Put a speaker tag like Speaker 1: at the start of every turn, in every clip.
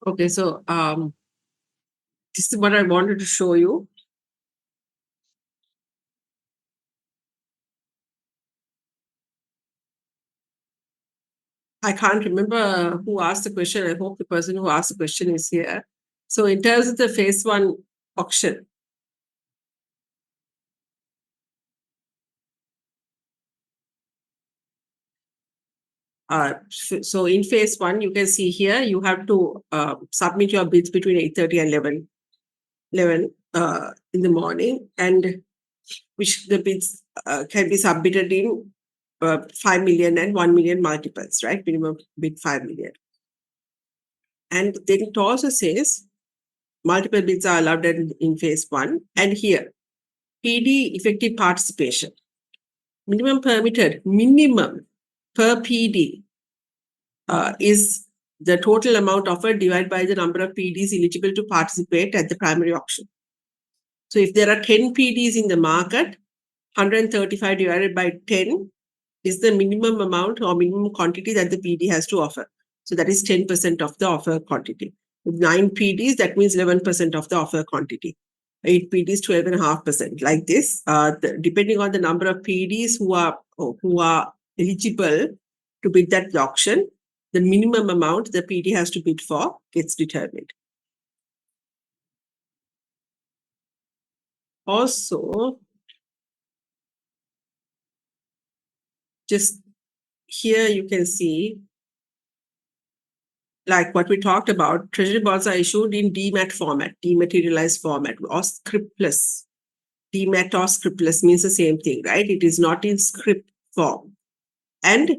Speaker 1: Okay, so this is what I wanted to show you. I can't remember who asked the question. I hope the person who asked the question is here. So in terms of the phase one auction, so in phase one, you can see here, you have to submit your bids between 8:30 and 11 in the morning, and which the bids can be submitted in 5 million and 1 million multiples, right? Minimum bid 5 million. And then it also says multiple bids are allowed in phase one. And here, PD effective participation. Minimum per PD is the total amount offered divided by the number of PDs eligible to participate at the primary auction. So if there are 10 PDs in the market, 135 divided by 10 is the minimum amount or minimum quantity that the PD has to offer. So that is 10% of the offer quantity. With 9 PDs, that means 11% of the offer quantity. 8 PDs, 12.5%. Like this, depending on the number of PDs who are eligible to bid that auction, the minimum amount the PD has to bid for gets determined. Also, just here you can see, like what we talked about, treasury bonds are issued in DMAT format, dematerialized format, or scriptless. DMAT or scriptless means the same thing, right? It is not in script form. And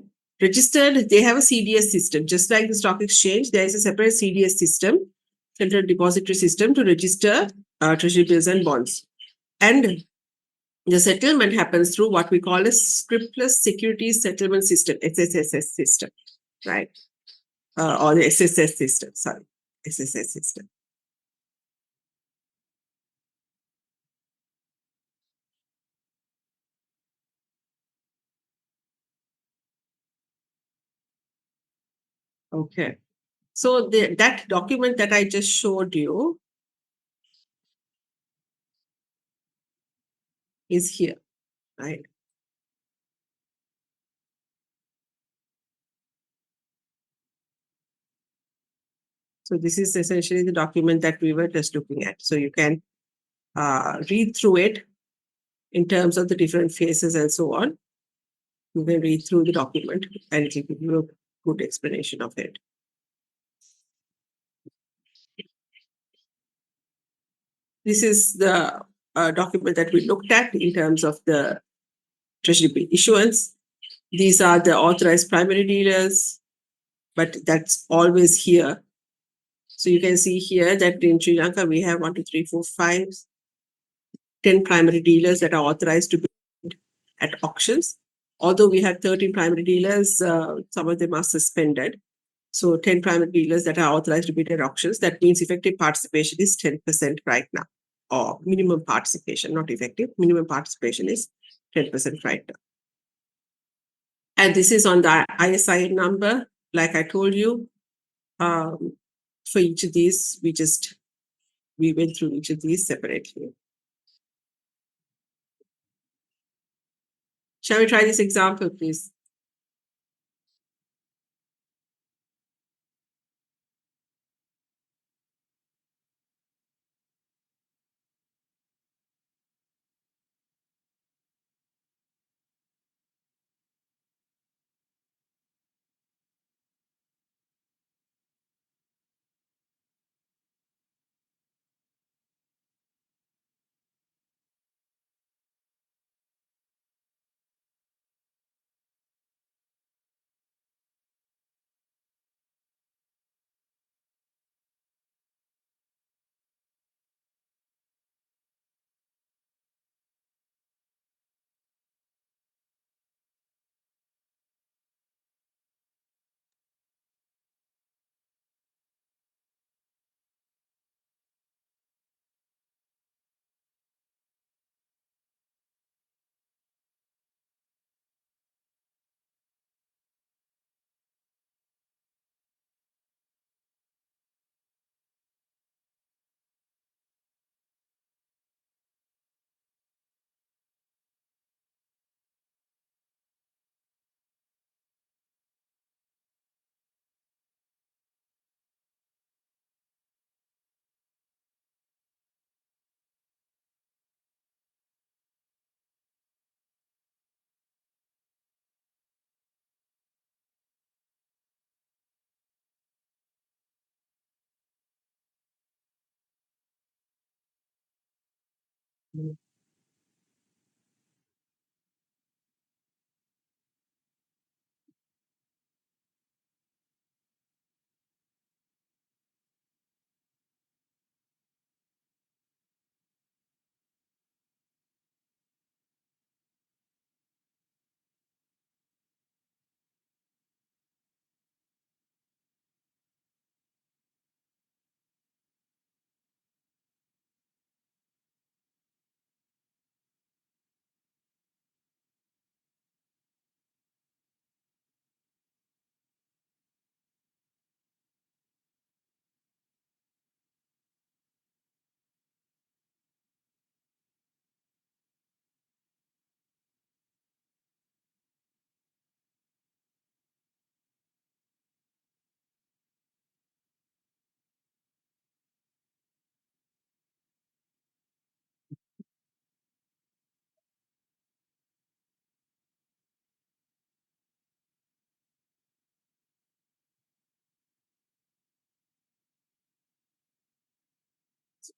Speaker 1: registered, they have a CDS system. Just like the stock exchange, there is a separate CDS system, central depository system, to register treasury bills and bonds. And the settlement happens through what we call a scriptless securities settlement system, SSSS system, right? Or the SSS system, sorry, SSS system. Okay. So that document that I just showed you is here, right? So this is essentially the document that we were just looking at. So you can read through it in terms of the different phases and so on. You can read through the document and it will give you a good explanation of it. This is the document that we looked at in terms of the treasury bill issuance. These are the authorized primary dealers, but that's always here. So you can see here that in Sri Lanka, we have 1, 2, 3, 4, 5, 10 primary dealers that are authorized to bid at auctions. Although we have 13 primary dealers, some of them are suspended. So 10 primary dealers that are authorized to bid at auctions. That means effective participation is 10% right now, or minimum participation, not effective. Minimum participation is 10% right now. And this is on the ISIN number, like I told you. For each of these, we went through each of these separately. Shall we try this example, please?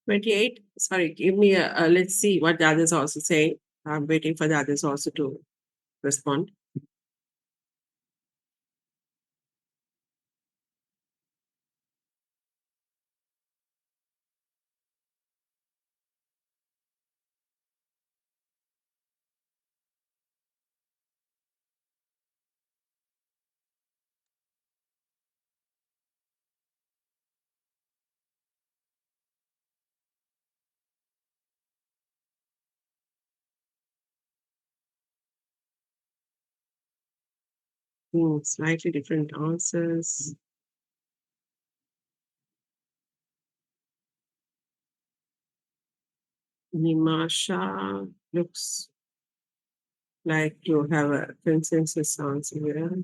Speaker 1: 28. Sorry, give me let's see what the others also say. I'm waiting for the others also to respond. Slightly different answers. Nimasha looks like you have a consensus answer here.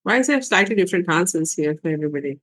Speaker 1: Why is there slightly different answers here for everybody?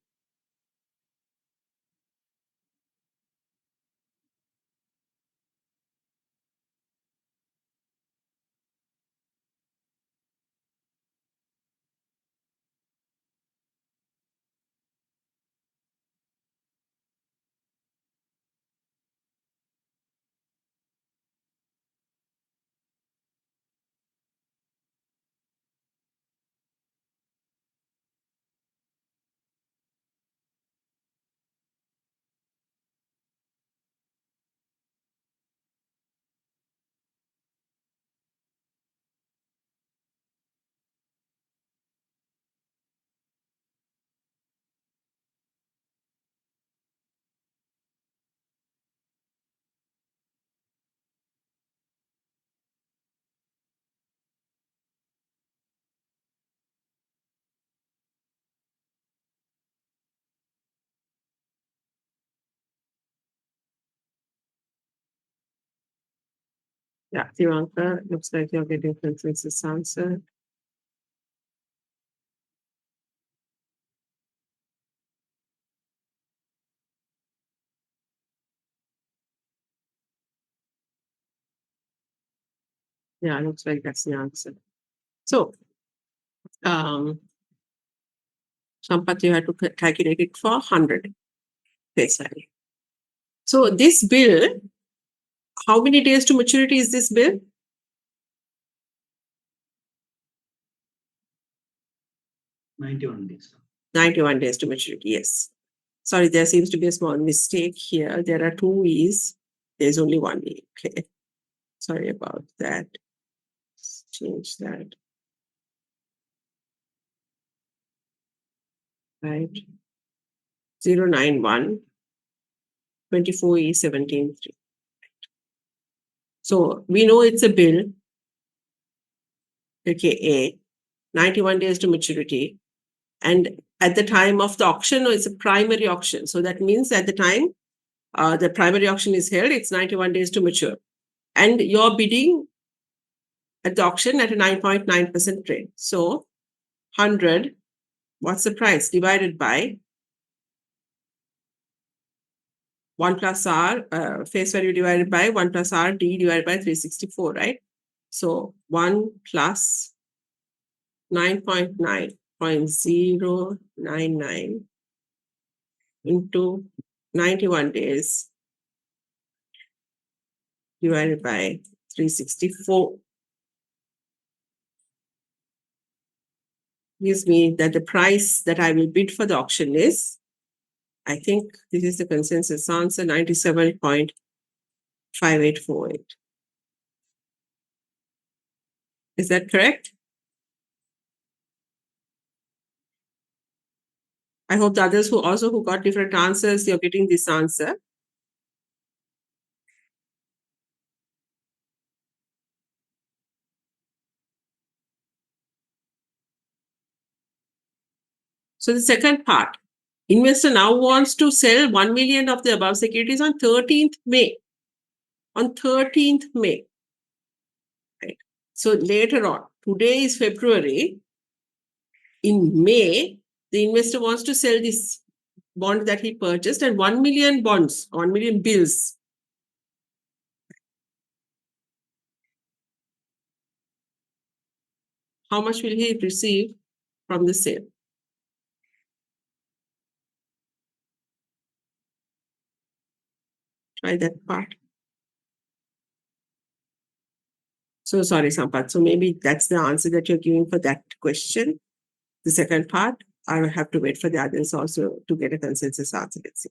Speaker 1: Yeah, Tivanka, looks like you're getting consensus answer. Yeah, looks like that's the answer. So, Sampath, you had to calculate it for 100 face value. So, this bill, how many days to maturity is this bill?
Speaker 2: 91 days.
Speaker 1: 91 days to maturity, yes. Sorry, there seems to be a small mistake here. There are two E's. There's only one E. Okay. Sorry about that. Let's change that. Right. 091 24E 173. So we know it's a bill, okay, 91 days to maturity. And at the time of the auction, it's a primary auction. So that means at the time the primary auction is held, it's 91 days to mature. And you're bidding at the auction at a 9.9% rate. So 100, what's the price? Divided by 1 plus R, face value divided by 1 plus R, D divided by 364, right? So 1 plus 9.9.099 into 91 days divided by 364 gives me that the price that I will bid for the auction is, I think this is the consensus answer, 97.5848. Is that correct? I hope the others who got different answers, you're getting this answer. So the second part, investor now wants to sell 1 million of the above securities on 13th May. On 13th May. Right. So later on, today is February. In May, the investor wants to sell this bond that he purchased and 1 million bonds, 1 million bills. How much will he receive from the sale? Try that part. So sorry, Sampath. So maybe that's the answer that you're giving for that question. The second part, I will have to wait for the others also to get a consensus answer. Let's see.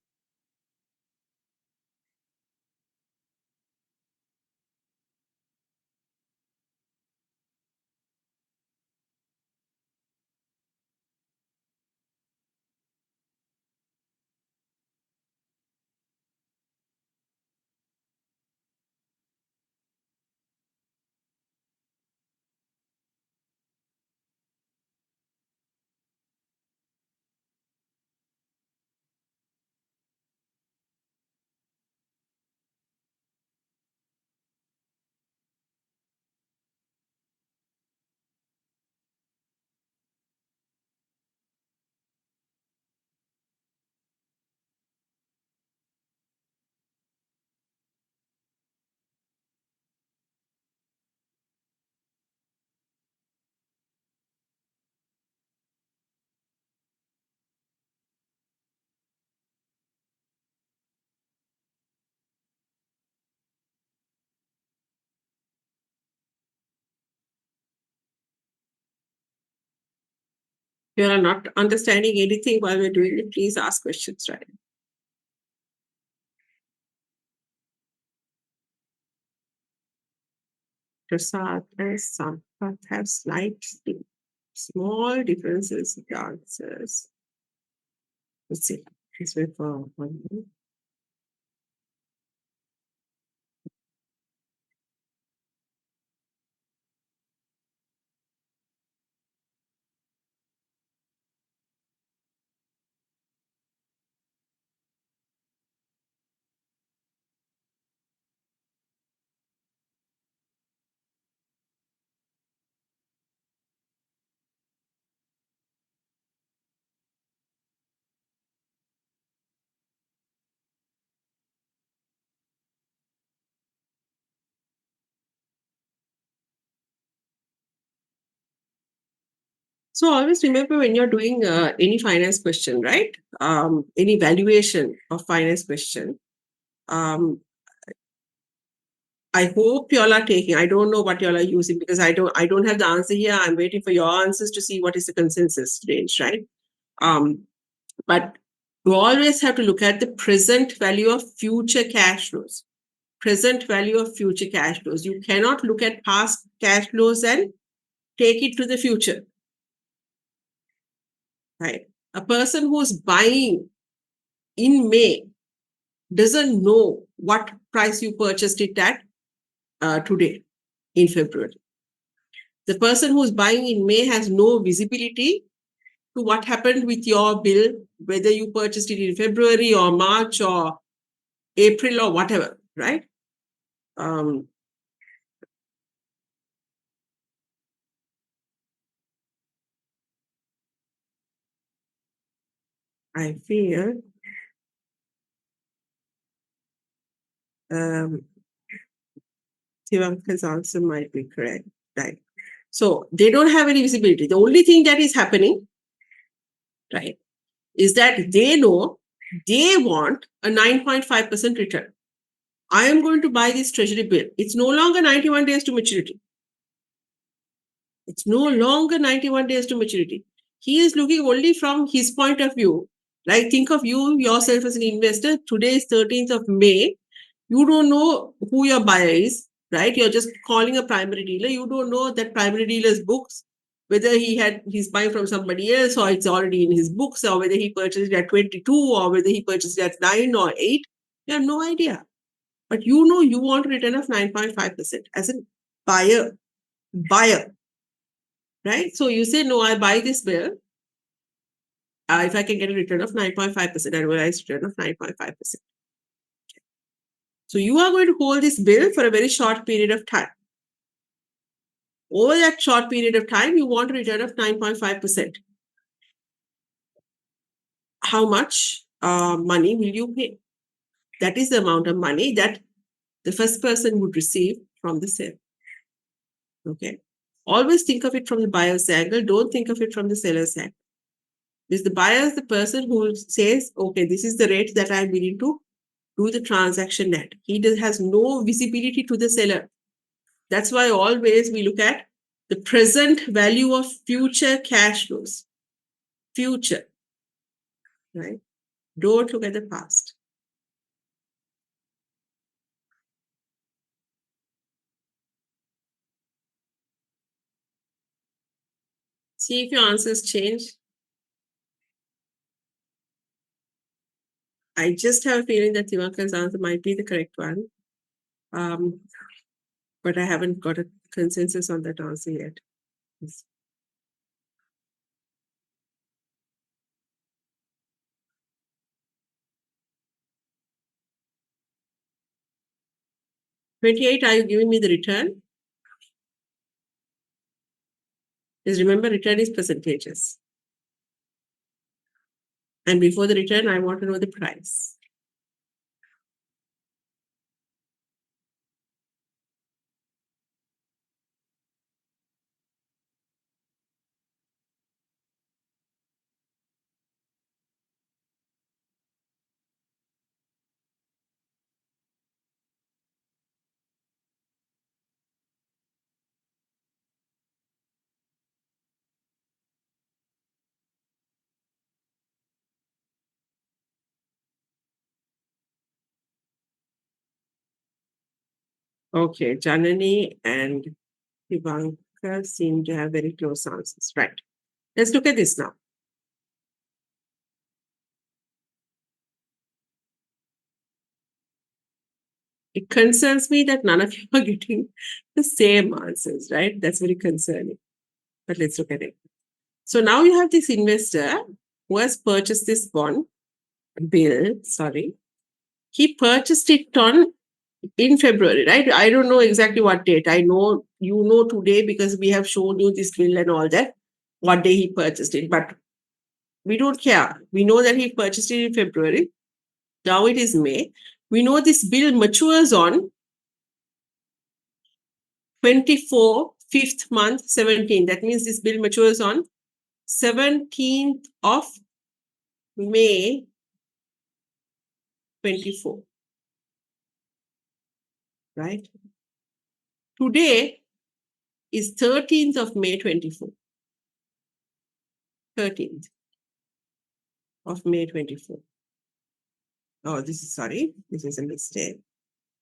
Speaker 1: If you are not understanding anything while we're doing it, please ask questions, right? Prasad and Sampath have slightly small differences in the answers. Let's see. Let's wait for 1 minute. So always remember when you're doing any finance question, right? Any valuation of finance question. I hope y'all are taking. I don't know what y'all are using because I don't have the answer here. I'm waiting for your answers to see what is the consensus range, right? But you always have to look at the present value of future cash flows. Present value of future cash flows. You cannot look at past cash flows and take it to the future. Right? A person who's buying in May doesn't know what price you purchased it at today in February. The person who's buying in May has no visibility to what happened with your bill, whether you purchased it in February or March or April or whatever, right? I feel Shivanka's answer might be correct, right? So they don't have any visibility. The only thing that is happening, right, is that they know they want a 9.5% return. I am going to buy this treasury bill. It's no longer 91 days to maturity. It's no longer 91 days to maturity. He is looking only from his point of view. Like, think of you yourself as an investor. Today is 13th of May. You don't know who your buyer is, right? You're just calling a primary dealer. You don't know that primary dealer's books, whether he's buying from somebody else or it's already in his books, or whether he purchased it at 22 or whether he purchased it at 9 or 8. You have no idea. But you know you want a return of 9.5% as a buyer, right? So you say, no, I buy this bill. If I can get a return of 9.5%, annualized return of 9.5%. So you are going to hold this bill for a very short period of time. Over that short period of time, you want a return of 9.5%. How much money will you pay? That is the amount of money that the first person would receive from the sale. Okay. Always think of it from the buyer's angle. Don't think of it from the seller's angle. Because the buyer is the person who says, okay, this is the rate that I'm willing to do the transaction at. He has no visibility to the seller. That's why always we look at the present value of future cash flows. Future, right? Don't look at the past. See if your answers change. I just have a feeling that Tivankar's answer might be the correct one. But I haven't got a consensus on that answer yet. Yes. 28, are you giving me the return? Because remember, return is percentages. And before the return, I want to know the price. Okay, Janani and Ivanka seem to have very close answers. Right. Let's look at this now. It concerns me that none of you are getting the same answers, right? That's very concerning. But let's look at it. So now you have this investor who has purchased this bill. He purchased it in February, right? I don't know exactly what date. I know you know today because we have shown you this bill and all that, what day he purchased it. But we don't care. We know that he purchased it in February. Now it is May. We know this bill matures on 24, 5th month, 17. That means this bill matures on 17th of May 24. Right? Today is 13th of May 24. 13th of May 24. Oh, this is a mistake.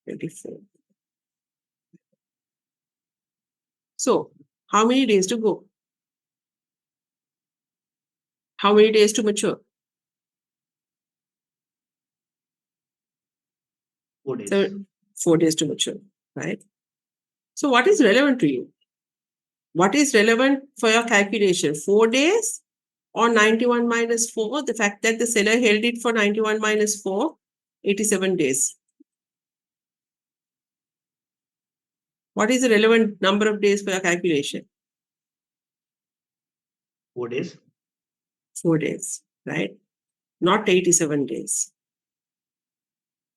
Speaker 1: 24. So, how many days to go? How many days to mature?
Speaker 2: 4 days.
Speaker 1: So, 4 days to mature, right? So, what is relevant to you? What is relevant for your calculation? 4 days or 91 minus 4? The fact that the seller held it for 91 minus 4, 87 days. What is the relevant number of days for your calculation?
Speaker 2: 4 days.
Speaker 1: 4 days, right? Not 87 days.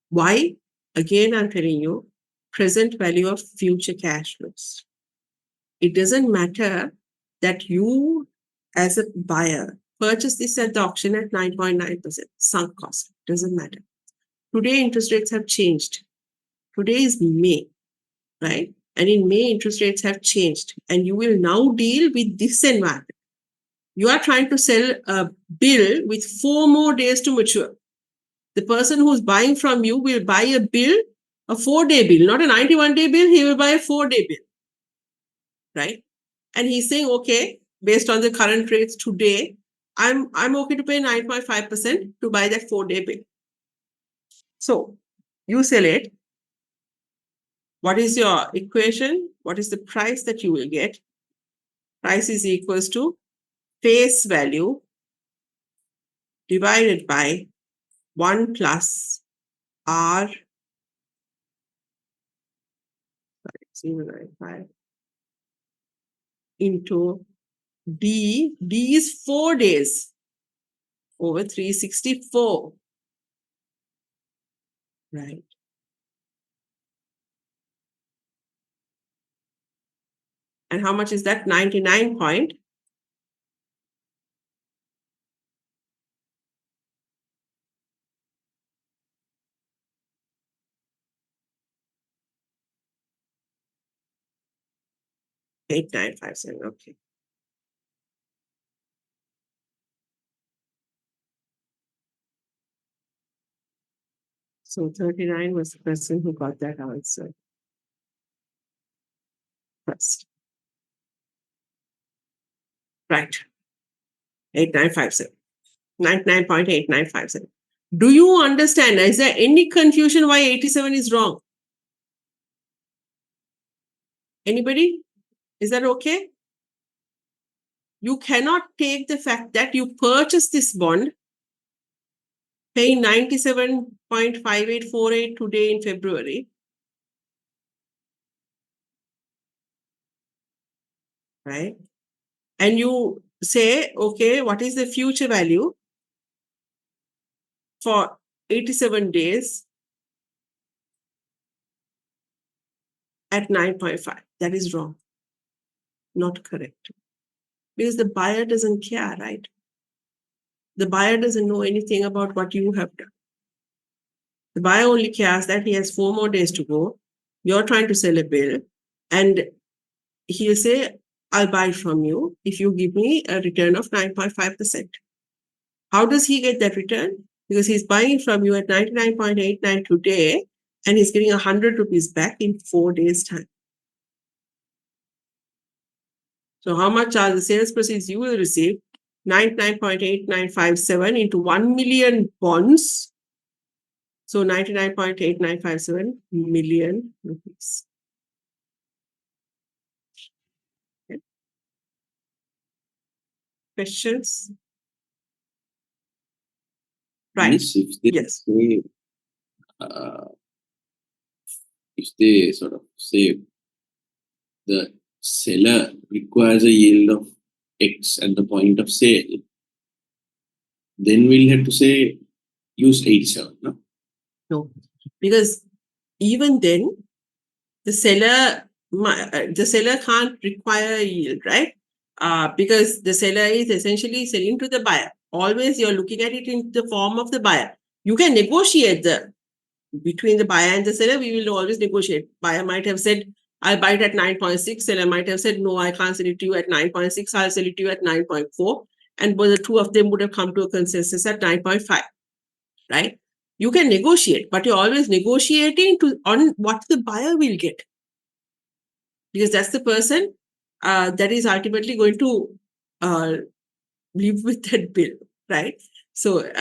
Speaker 1: Why? Again, I'm telling you, present value of future cash flows. it doesn't matter that you, as a buyer, purchase this at the auction at 9.9% sunk cost. Doesn't matter. Today, interest rates have changed. Today is May, right? And in May, interest rates have changed. And you will now deal with this environment. You are trying to sell a bill with 4 more days to mature. The person who's buying from you will buy a bill, a 4-day bill, not a 91-day bill. He will buy a 4-day bill, right? And he's saying, okay, based on the current rates today, I'm okay to pay 9.5% to buy that 4-day bill. So you sell it. What is your equation? What is the price that you will get? Price is equals to face value divided by 1 plus R 0.95 into D. D is 4 days over 364. Right. And how much is that? 99 point. $8,957. Okay. So 39 was the person who got that answer first. Right. 8957. 99.8957. Do you understand? Is there any confusion why 87 is wrong? Anybody? Is that okay? You cannot take the fact that you purchased this bond paying 97.5848 today in February, right? And you say, okay, what is the future value for 87 days at 9.5? That is wrong. Not correct. Because the buyer doesn't care, right? The buyer doesn't know anything about what you have done. The buyer only cares that he has 4 more days to go. You're trying to sell a bill, and he'll say, I'll buy from you if you give me a return of 9.5%. How does he get that return? Because he's buying from you at 99.89 today, and he's getting 100 rupees back in 4 days' time. So how much are the sales proceeds you will receive? 99.8957 into 1 million bonds. So 99.8957 million rupees. Okay. Questions? Right.
Speaker 3: Yes, if they
Speaker 1: Yes.
Speaker 3: say, uh, if they sort of say the seller requires a yield of X at the point of sale, then we'll have to say use 87, no?
Speaker 1: No. Because even then, the seller can't require a yield, right? Because the seller is essentially selling to the buyer. Always you're looking at it in the form of the buyer. You can negotiate between the buyer and the seller. We will always negotiate. Buyer might have said, I'll buy it at 9.6. Seller might have said, no, I can't sell it to you at 9.6. I'll sell it to you at 9.4. And both the two of them would have come to a consensus at 9.5, right? You can negotiate, but you're always negotiating on what the buyer will get. Because that's the person that is ultimately going to live with that bill, right? So,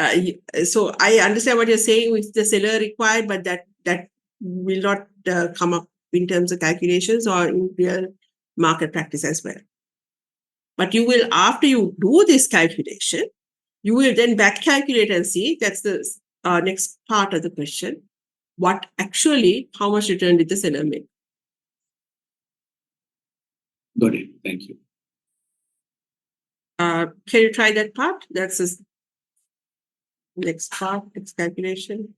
Speaker 1: so I understand what you're saying with the seller required, but that will not come up in terms of calculations or in real market practice as well. But you will, after you do this calculation, you will then back calculate and see. That's the next part of the question. How much return did the seller make?
Speaker 3: Got it. Thank you.
Speaker 1: Can you try that part? That's the next part, next calculation.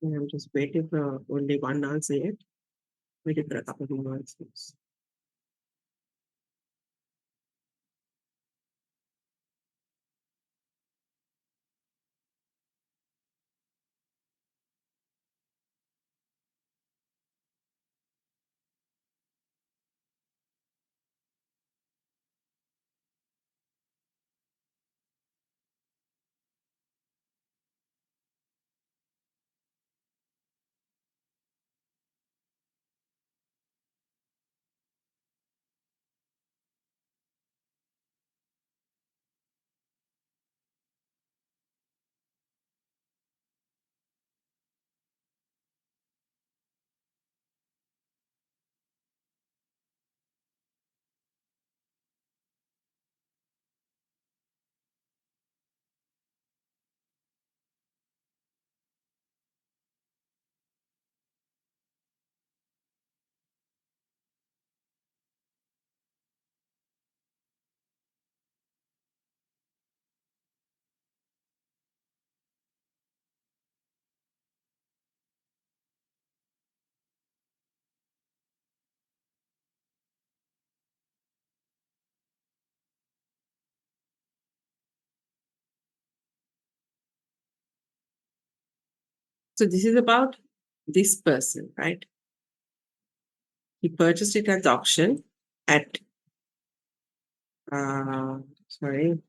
Speaker 1: I'm just waiting for only one answer yet. Waiting for a couple more answers. So this is about this person, right? He purchased it at the auction at sorry,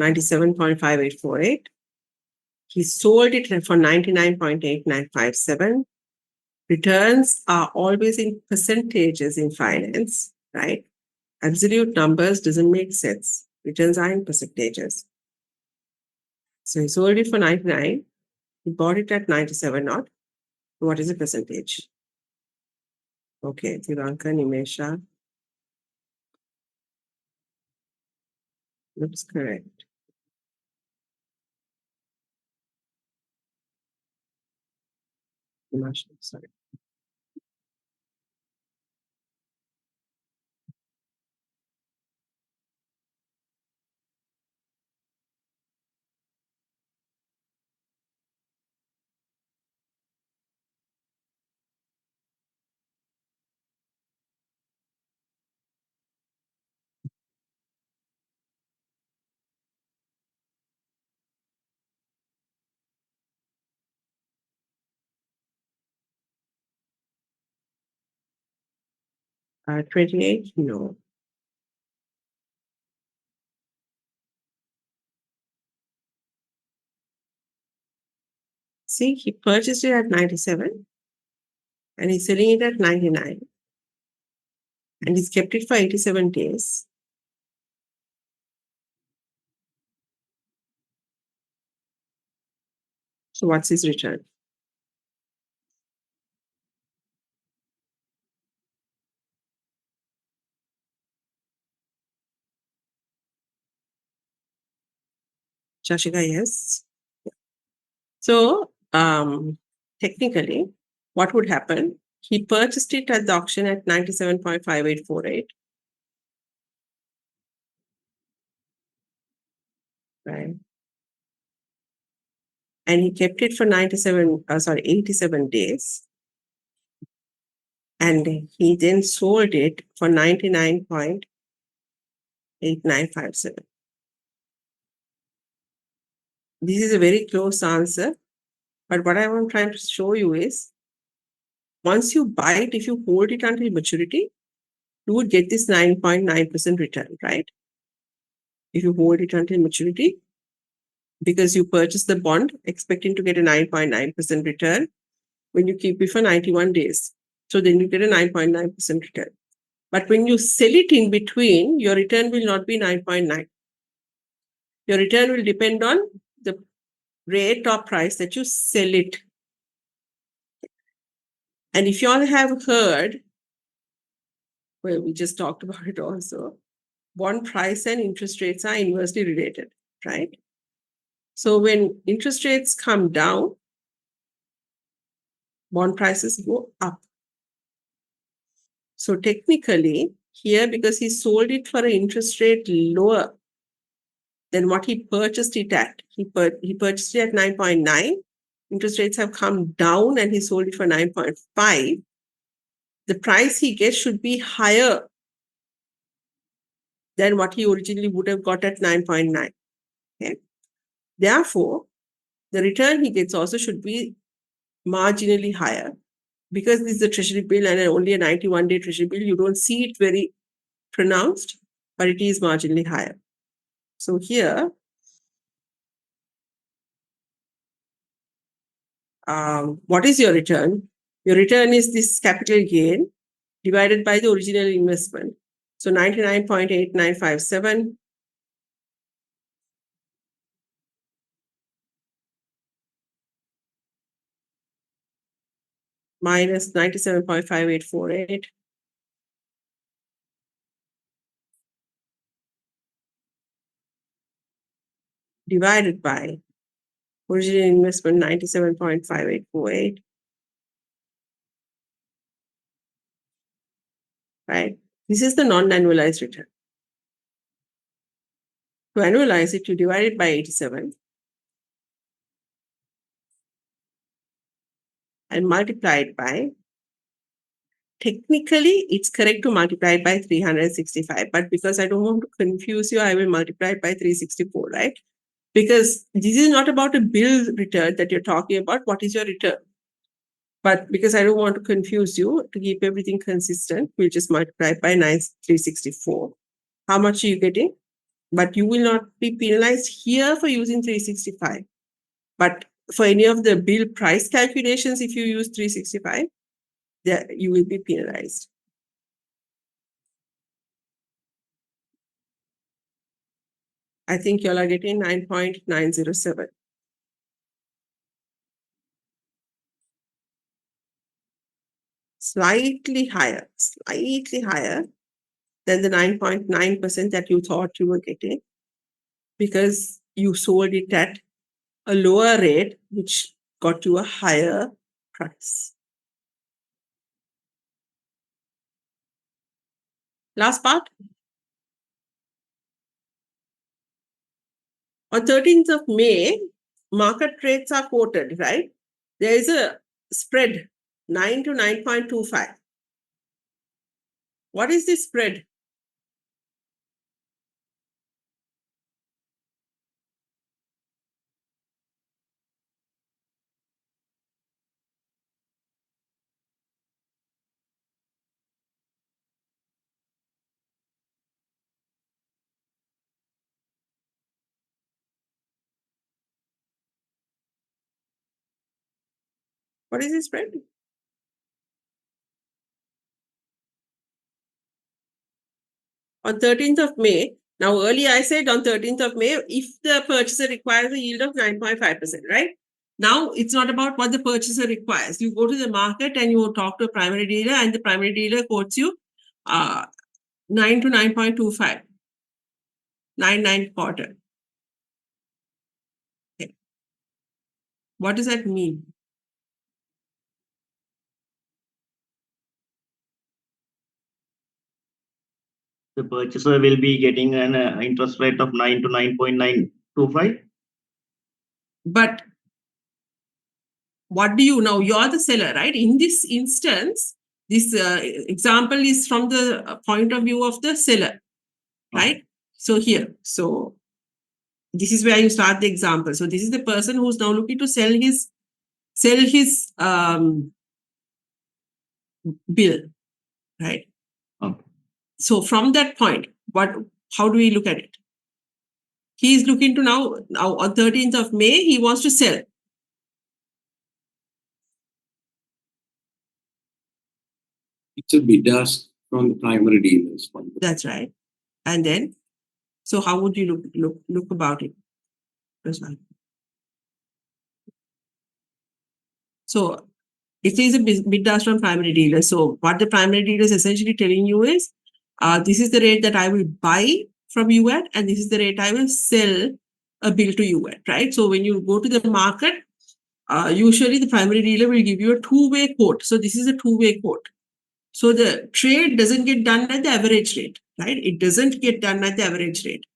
Speaker 1: 97.5848. He sold it for 99.8957. Returns are always in percentages in finance, right? Absolute numbers doesn't make sense. Returns are in percentages. So he sold it for 99. He bought it at 97 odd. What is the percentage? Okay, Tiranka, Nimesha. Looks correct. Nimasha, sorry. . 28? No. See, he purchased it at 97 and he's selling it at 99 and he's kept it for 87 days. So what's his return? Shashika, yes. So technically, what would happen? He purchased it at the auction at 97.5848. Right. And he kept it for 87 days. And he then sold it for 99.8957. This is a very close answer. But what I'm trying to show you is once you buy it, if you hold it until maturity, you would get this 9.9% return, right? If you hold it until maturity, because you purchase the bond expecting to get a 9.9% return when you keep it for 91 days. So then you get a 9.9% return. But when you sell it in between, your return will not be 9.9. Your return will depend on the rate or price that you sell it. And if you all have heard, well, we just talked about it also, bond price and interest rates are inversely related, right? So when interest rates come down, bond prices go up. So technically, here, because he sold it for an interest rate lower than what he purchased it at, he purchased it at 9.9 interest rates have come down and he sold it for 9.5, the price he gets should be higher than what he originally would have got at 9.9. Okay. Therefore, the return he gets also should be marginally higher. Because this is a treasury bill and only a 91-day treasury bill, you don't see it very pronounced, but it is marginally higher. So here, what is your return? Your return is this capital gain divided by the original investment. So 99.8957 minus 97.5848 divided by original investment 97.5848, right? This is the non-annualized return. To annualize it, you divide it by 87 and multiply it by, technically it's correct to multiply it by 365, but because I don't want to confuse you, I will multiply it by 364, right? Because this is not about a bill return that you're talking about. What is your return? But because I don't want to confuse you, to keep everything consistent, we'll just multiply by 364. How much are you getting? But you will not be penalized here for using 365. But for any of the bill price calculations, if you use 365, you will be penalized. I think you all are getting 9.907. Slightly higher than the 9.9% that you thought you were getting, because you sold it at a lower rate, which got you a higher price. Last part. On 13th of May, market rates are quoted, right? There is a spread, 9 to 9.25. What is this spread? What is this spread? On 13th of May, now earlier I said on 13th of May, if the purchaser requires a yield of 9.5%, right? Now it's not about what the purchaser requires. You go to the market and you talk to a primary dealer, and the primary dealer quotes you 9 to 9.25, 9 quarter. Okay. What does that mean?
Speaker 2: The purchaser will be getting an interest rate of 9 to 9.925.
Speaker 1: But what do you know? You're the seller, right? In this instance, this example is from the point of view of the seller, right? So here, so this is where you start the example. So this is the person who's now looking to sell his bill, right?
Speaker 2: Okay.
Speaker 1: So from that point, how do we look at it? He is looking to now on 13th of May, he wants to sell.
Speaker 3: It's a bid ask from the primary dealers.
Speaker 1: That's right. And then, so how would you look about it? So it is a bid ask from primary dealer. So what the primary dealer is essentially telling you is, this is the rate that I will buy from you at, and this is the rate I will sell a bill to you at, right? So when you go to the market, usually the primary dealer will give you a two-way quote. So this is a two-way quote. So the trade doesn't get done at the average rate, right? It doesn't get done at the average rate.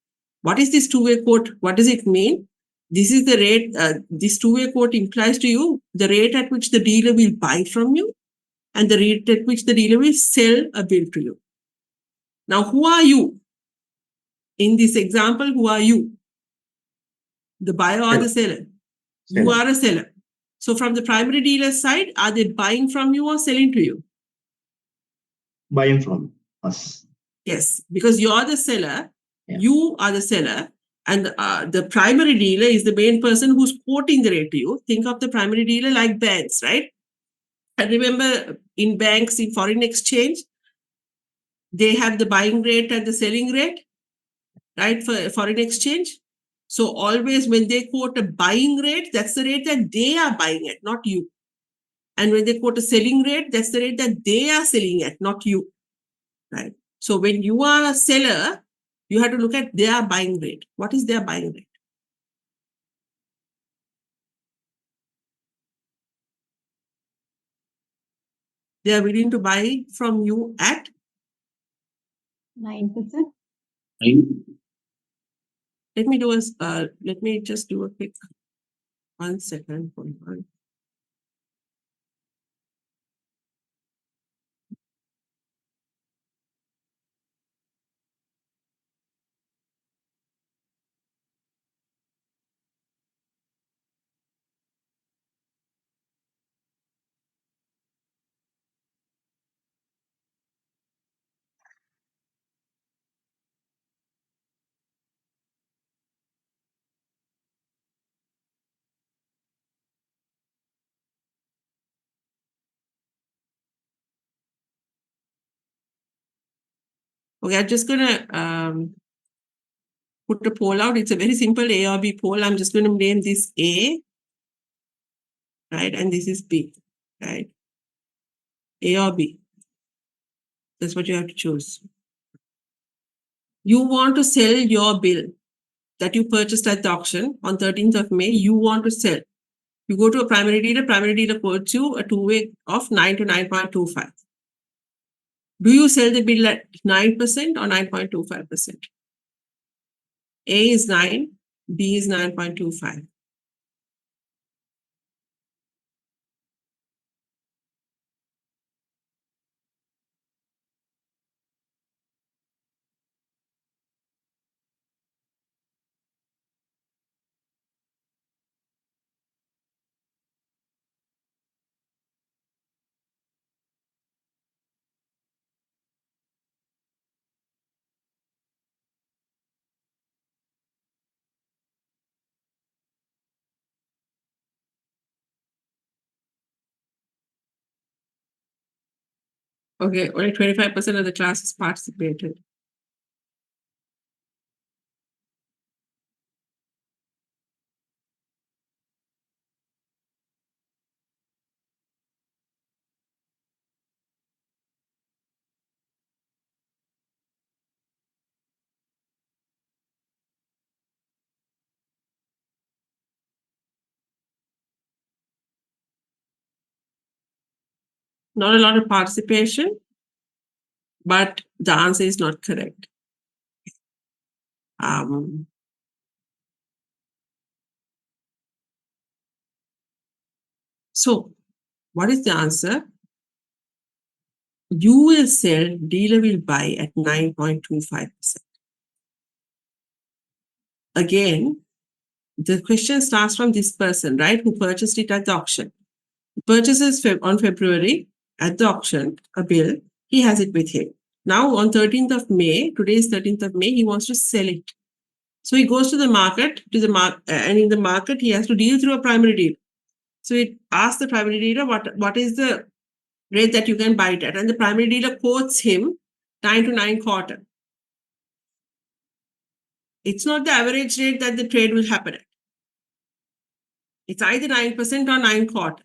Speaker 1: What is this two-way quote? What does it mean? This is the rate, this two-way quote implies to you the rate at which the dealer will buy from you and the rate at which the dealer will sell a bill to you. Now, who are you? In this example, who are you? The buyer or the seller? You
Speaker 2: Seller.
Speaker 1: are a seller. So from the primary dealer side, are they buying from you or selling to you?
Speaker 2: Buying from us.
Speaker 1: Yes, because you're the seller,
Speaker 2: Yeah.
Speaker 1: you are the seller, and the primary dealer is the main person who's quoting the rate to you. Think of the primary dealer like banks, right? And remember, in banks, in foreign exchange, they have the buying rate and the selling rate, right, for foreign exchange. So always when they quote a buying rate, that's the rate that they are buying at, not you. And when they quote a selling rate, that's the rate that they are selling at, not you, right? So when you are a seller, you have to look at their buying rate. What is their buying rate? They are willing to buy from you at
Speaker 4: 9%.
Speaker 1: let me just do a quick 1 second. Hold on. Okay, I'm just gonna put a poll out. It's a very simple A or B poll. I'm just going to name this A, right? And this is B, right? A or B. That's what you have to choose. You want to sell your bill that you purchased at the auction on 13th of May. You want to sell. You go to a primary dealer quotes you a two-way of 9 to 9.25. Do you sell the bill at 9% or 9.25%? A is 9, B is 9.25. Okay, only 25% of the classes participated. Not a lot of participation, but the answer is not correct. So, what is the answer? You will sell, dealer will buy at 9.25%. Again, the question starts from this person, right, who purchased it at the auction. Purchases on February at the auction a bill, he has it with him. Now on 13th of May, today is 13th of May, he wants to sell it. So he goes to the market, and in the market, he has to deal through a primary dealer. So he asks the primary dealer, what is the rate that you can buy it at? And the primary dealer quotes him 9 to 9.25. It's not the average rate that the trade will happen at. It's either 9% or 9.25.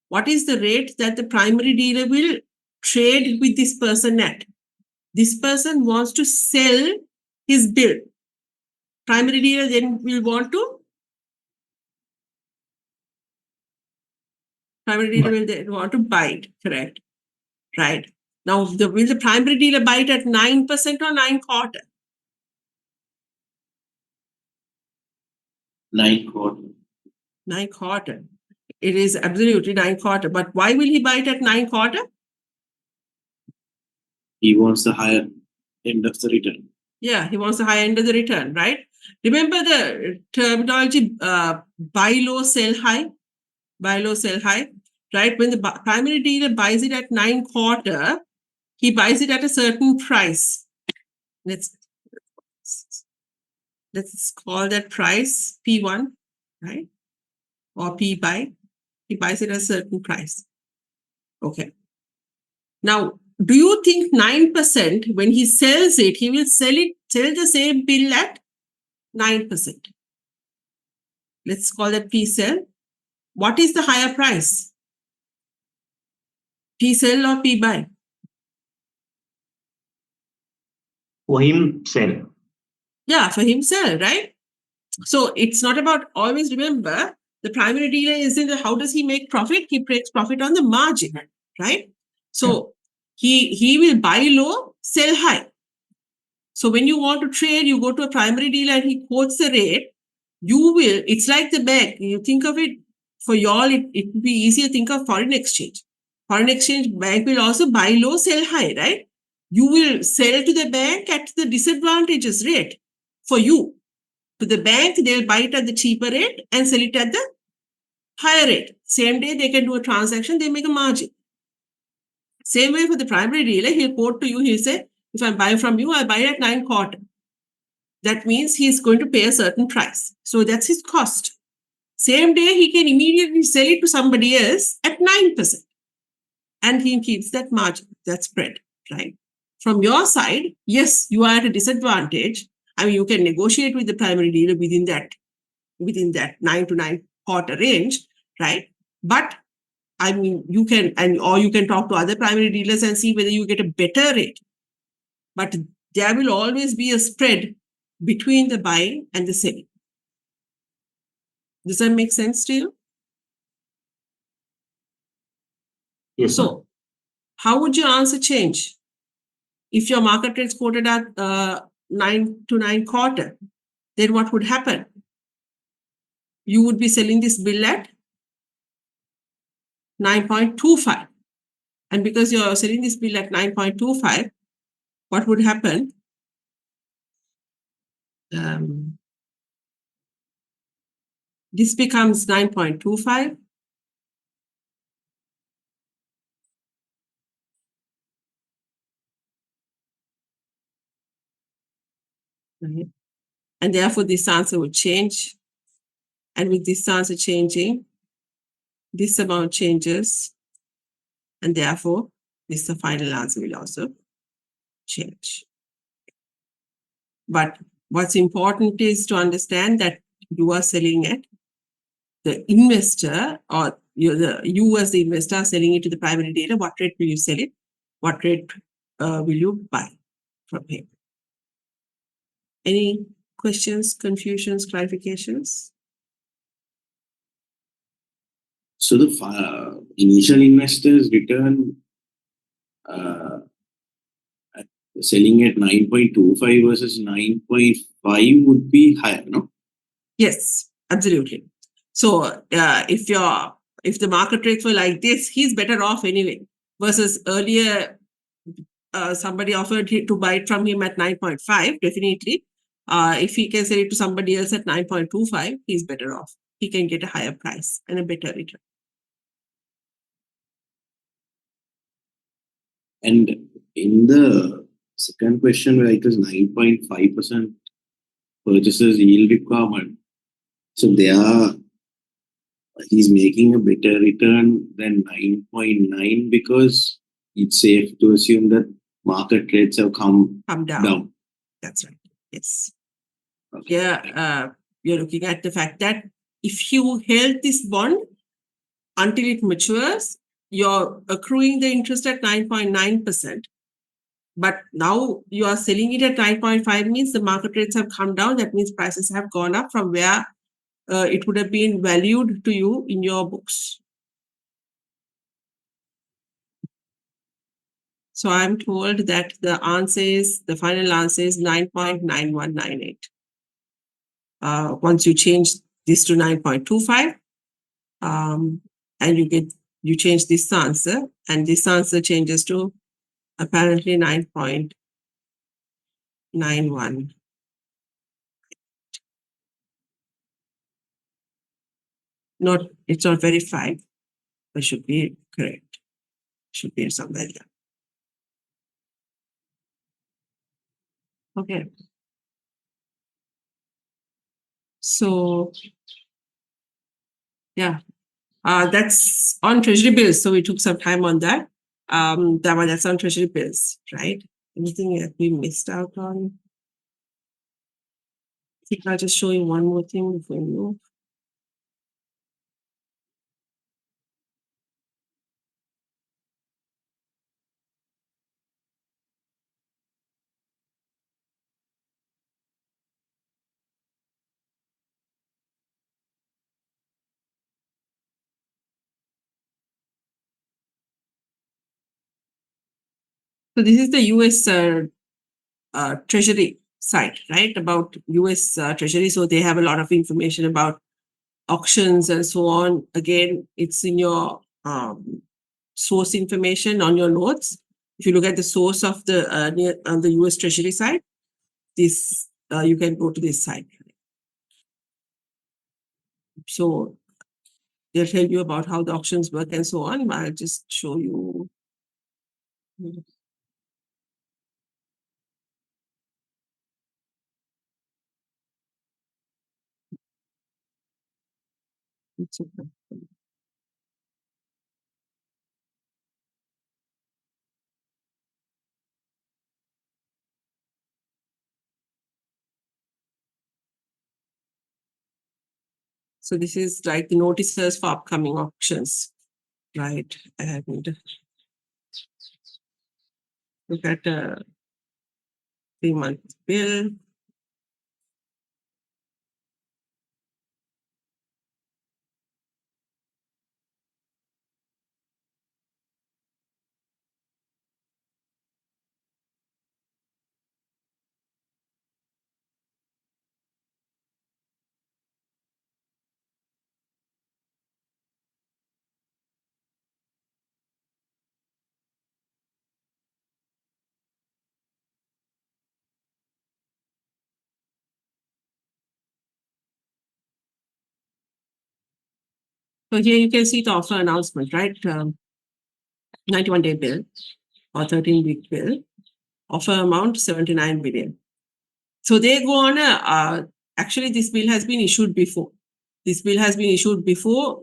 Speaker 1: What is the rate that the primary dealer will trade with this person at? This person wants to sell his bill. Primary dealer then will want to? Primary dealer will then want to buy it, correct? Right. Now, will the primary dealer buy it at 9% or 9.25?
Speaker 3: 9/4.
Speaker 1: 9/4. It is absolutely 9/4. But why will he buy it at 9/4?
Speaker 3: He wants the higher end of the return.
Speaker 1: Yeah, he wants the high end of the return, right? Remember the terminology buy low, sell high? Buy low, sell high, right? When the primary dealer buys it at 9/4, he buys it at a certain price. Let's call that price P1, right? Or P buy. He buys it at a certain price. Okay. Now, do you think 9% when he sells it, he will sell the same bill at 9%? Let's call that P sell. What is the higher price? P sell or P buy?
Speaker 2: For him, sell.
Speaker 1: Yeah, for him sell, right? So it's not about, always remember, the primary dealer is in the, how does he make profit? He makes profit on the margin, right? So he will buy low, sell high. So when you want to trade, you go to a primary dealer and he quotes the rate. It's like the bank. You think of it, for y'all, it would be easier to think of foreign exchange. Foreign exchange bank will also buy low, sell high, right? You will sell to the bank at the disadvantageous rate for you. To the bank, they'll buy it at the cheaper rate and sell it at the higher rate. Same day, they can do a transaction, they make a margin. Same way for the primary dealer, he'll quote to you, he'll say, if I'm buying from you, I'll buy it at 9/4. That means he's going to pay a certain price. So that's his cost. Same day, he can immediately sell it to somebody else at 9%. And he keeps that margin, that spread, right? From your side, yes, you are at a disadvantage. I mean, you can negotiate with the primary dealer within that 9 to 9/4 range, right? But I mean, you can, or you can talk to other primary dealers and see whether you get a better rate. But there will always be a spread between the buying and the selling. Does that make sense to you?
Speaker 2: Yes, ma'am.
Speaker 1: So, how would your answer change if your market rate's quoted at 9 to 9/4? Then what would happen? You would be selling this bill at 9.25. And because you're selling this bill at 9.25, what would happen? This becomes 9.25. Right? And therefore, this answer would change. And with this answer changing, this amount changes. And therefore, the final answer will also change. But what's important is to understand that you are selling it, the investor, or you as the investor are selling it to the primary dealer. What rate will you sell it? What rate will you buy from him? Any questions, confusions, clarifications?
Speaker 3: So the initial investors return selling at 9.25 versus 9.5 would be higher, no?
Speaker 1: Yes, absolutely. So if the market rates were like this, he's better off anyway. Versus earlier, somebody offered to buy it from him at 9.5. Definitely, if he can sell it to somebody else at 9.25, he's better off. He can get a higher price and a better return.
Speaker 3: And in the second question, where it was 9.5% purchasers yield requirement, so he's making a better return than 9.9 because it's safe to assume that market rates have come down.
Speaker 1: That's right. Yes.
Speaker 3: Okay.
Speaker 1: Yeah. You're looking at the fact that if you held this bond until it matures, you're accruing the interest at 9.9%. But now you are selling it at 9.5, means the market rates have come down. That means prices have gone up from where it would have been valued to you in your books. So I'm told that the final answer is 9.9198. Once you change this to 9.25. And you change this answer, and this answer changes to apparently 9.91. It's not verified, but should be correct. Should be somewhere there. Okay. So yeah, that's on treasury bills. So we took some time on that. That's on treasury bills, right? Anything that we missed out on? I think I'll just show you one more thing before we move. So this is the US Treasury site, right? About US Treasury. So they have a lot of information about auctions and so on. Again, it's in your source information on your notes. If you look at the source of the on the US Treasury site, this you can go to this site. So they'll tell you about how the auctions work and so on. I'll just show you. It's okay. So this is like the notices for upcoming auctions, right? And look at the 3-month bill. So here you can see the offer announcement, right? 91-day bill or 13-week bill. Offer amount 79 billion. So they go on actually this bill has been issued before. This bill has been issued before,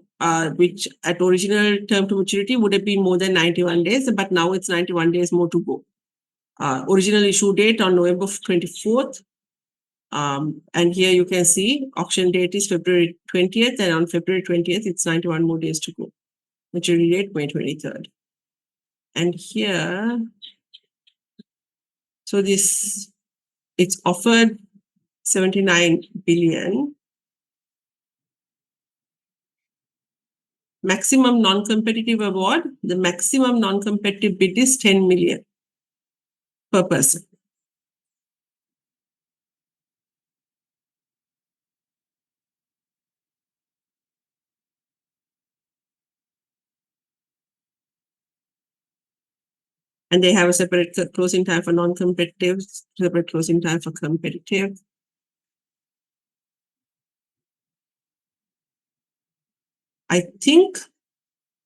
Speaker 1: which at original term to maturity would have been more than 91 days, but now it's 91 days more to go. Original issue date on November 24th. And here you can see auction date is February 20th, and on February 20th, it's 91 more days to go. Maturity date, May 23rd. And here, so this, it's offered 79 billion. Maximum non-competitive award, the maximum non-competitive bid is 10 million per person. And they have a separate closing time for non-competitive, separate closing time for competitive. I think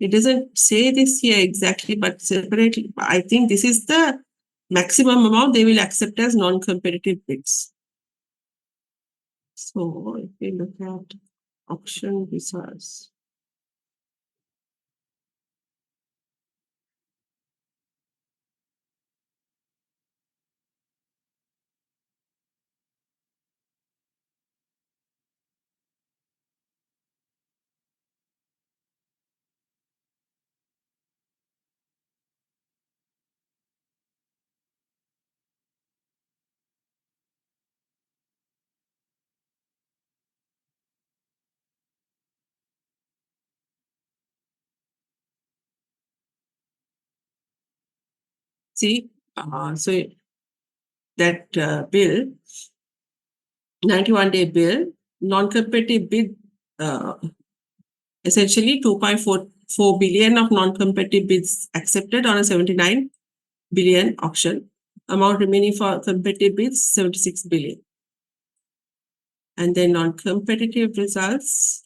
Speaker 1: it doesn't say this here exactly, but separately, I think this is the maximum amount they will accept as non-competitive bids. So if we look at auction visas. See, so that bill, 91-day bill, non-competitive bid essentially 2.44 billion of non-competitive bids accepted on a 79 billion auction. Amount remaining for competitive bids, 76 billion. And then non-competitive results,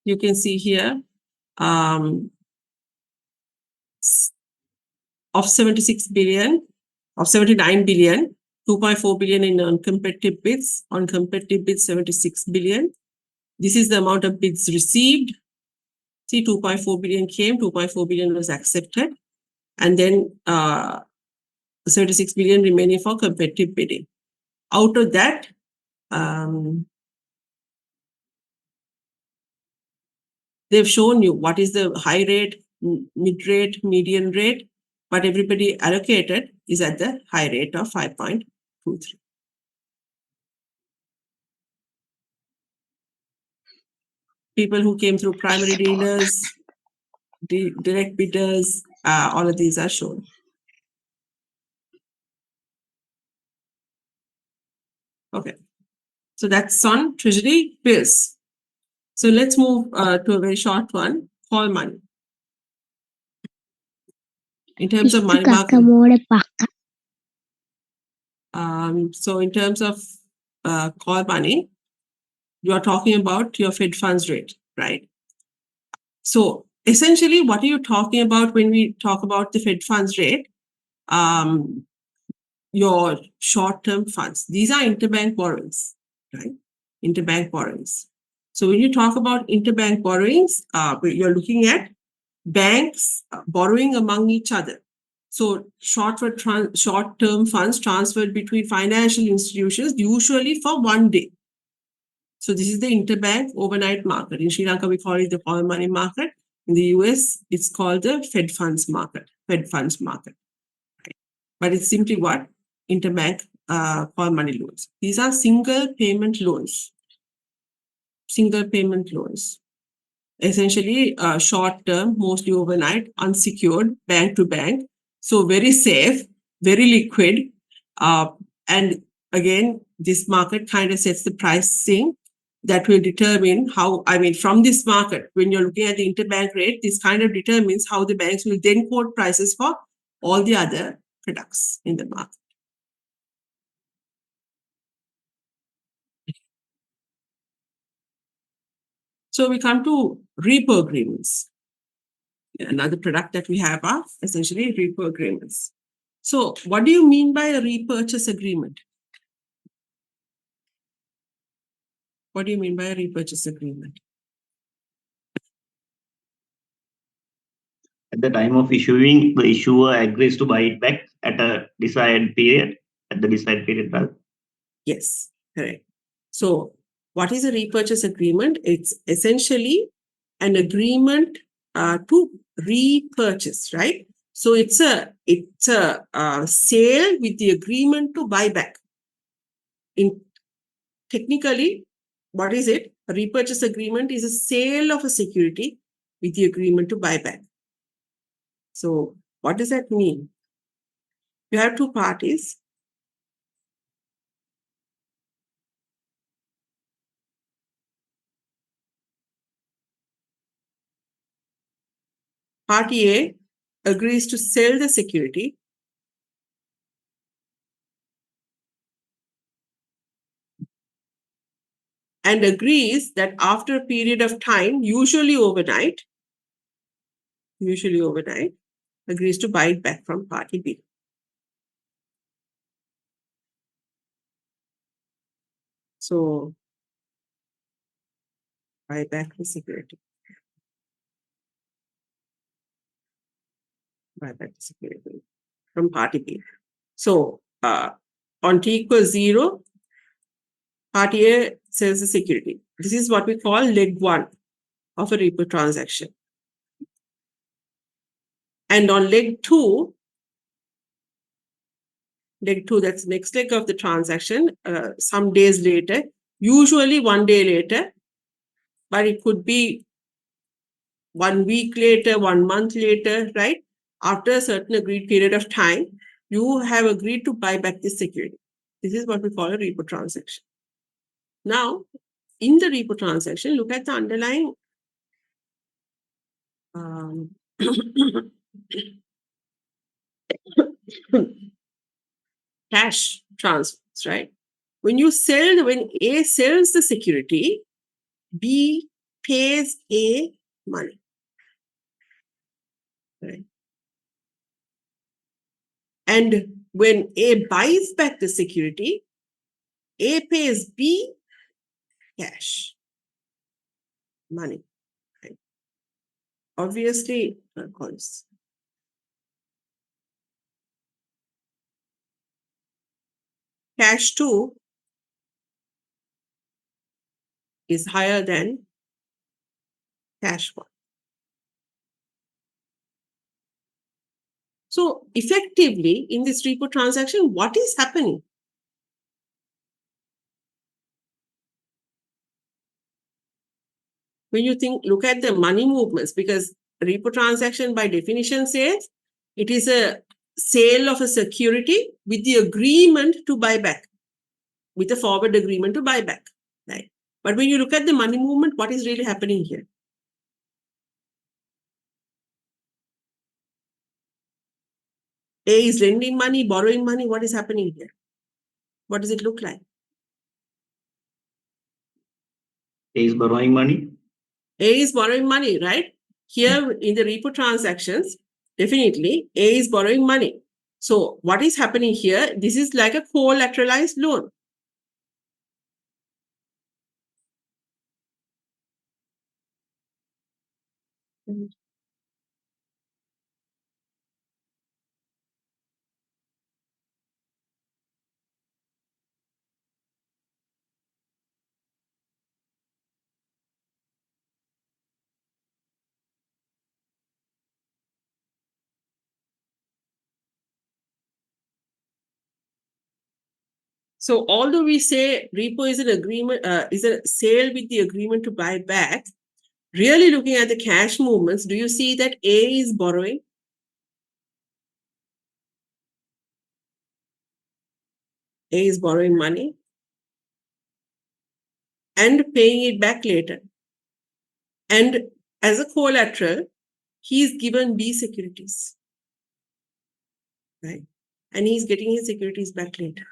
Speaker 1: you can see here, of 76 billion, of 79 billion, 2.4 billion in non-competitive bids. On competitive bids, 76 billion. This is the amount of bids received. See, 2.4 billion came, 2.4 billion was accepted. And then 76 billion remaining for competitive bidding. Out of that, they've shown you what is the high rate, mid rate, median rate, but everybody allocated is at the high rate of 5.23. People who came through primary dealers, direct bidders, all of these are shown. Okay, so that's on treasury bills. So let's move to a very short one, call money. In terms of money market, so in terms of call money, you are talking about your Fed funds rate, right? So essentially, what are you talking about when we talk about the Fed funds rate? Your short-term funds. These are interbank borrowings, right? Interbank borrowings. So when you talk about interbank borrowings, you're looking at banks borrowing among each other. So short-term funds transferred between financial institutions, usually for one day. So this is the interbank overnight market. In Sri Lanka, we call it the call money market. In the US, it's called the Fed funds market. Fed funds market. Right? But it's simply what? Interbank call money loans. These are single payment loans. Single payment loans. Essentially short term, mostly overnight, unsecured, bank to bank. So very safe, very liquid. And again, this market kind of sets the pricing that will determine how, from this market, when you're looking at the interbank rate, this kind of determines how the banks will then quote prices for all the other products in the market. So we come to repo agreements. Another product that we have are essentially repo agreements. So what do you mean by a repurchase agreement? What do you mean by a repurchase agreement?
Speaker 2: At the time of issuing, the issuer agrees to buy it back at a desired period, rather.
Speaker 1: Yes, correct. So what is a repurchase agreement? It's essentially an agreement to repurchase, right? So it's a sale with the agreement to buy back. Technically, what is it? A repurchase agreement is a sale of a security with the agreement to buy back. So what does that mean? You have two parties. Party A agrees to sell the security. And agrees that after a period of time, usually overnight, agrees to buy it back from party B. So, buy back the security. Buy back the security from party B. So, on T equals 0, party A sells the security. This is what we call leg 1 of a repo transaction. And on leg 2, that's the next leg of the transaction, some days later, usually 1 day later, but it could be 1 week later, 1 month later, right? After a certain agreed period of time, you have agreed to buy back the security. This is what we call a repo transaction. Now, in the repo transaction, look at the underlying cash transfers, right? When A sells the security, B pays A money. Right? And when A buys back the security, A pays B cash, money. Right? Obviously, calls. Cash 2 is higher than cash 1. So effectively, in this repo transaction, what is happening? When you look at the money movements, because repo transaction by definition says it is a sale of a security with the agreement to buy back, with a forward agreement to buy back, right? But when you look at the money movement, what is really happening here? A is lending money, borrowing money. What is happening here? What does it look like?
Speaker 2: A is borrowing money.
Speaker 1: A is borrowing money, right? Here in the repo transactions, definitely A is borrowing money. So what is happening here? This is like a collateralized loan. So although we say repo is an agreement, is a sale with the agreement to buy back, really looking at the cash movements, do you see that A is borrowing? A is borrowing money and paying it back later. And as a collateral, he is given B securities, right? And he's getting his securities back later.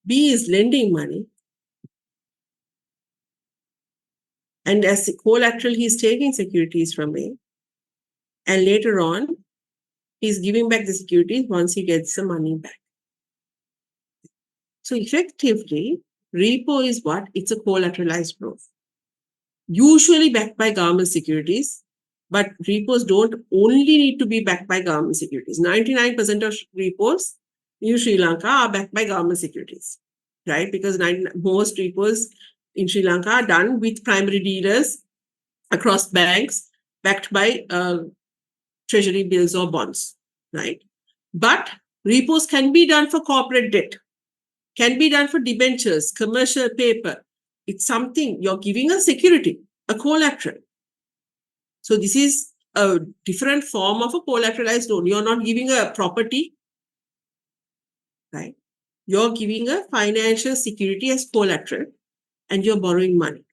Speaker 1: B is lending money. And as collateral, he's taking securities from A. And later on, he's giving back the securities once he gets the money back. So effectively, repo is what? It's a collateralized loan. Usually backed by government securities, but repos don't only need to be backed by government securities. 99% of repos in Sri Lanka are backed by government securities, right? Because most repos in Sri Lanka are done with primary dealers across banks backed by treasury bills or bonds, right? But repos can be done for corporate debt, can be done for debentures, commercial paper. It's something you're giving a security, a collateral. So this is a different form of a collateralized loan. You're not giving a property, right? You're giving a financial security as collateral and you're borrowing money.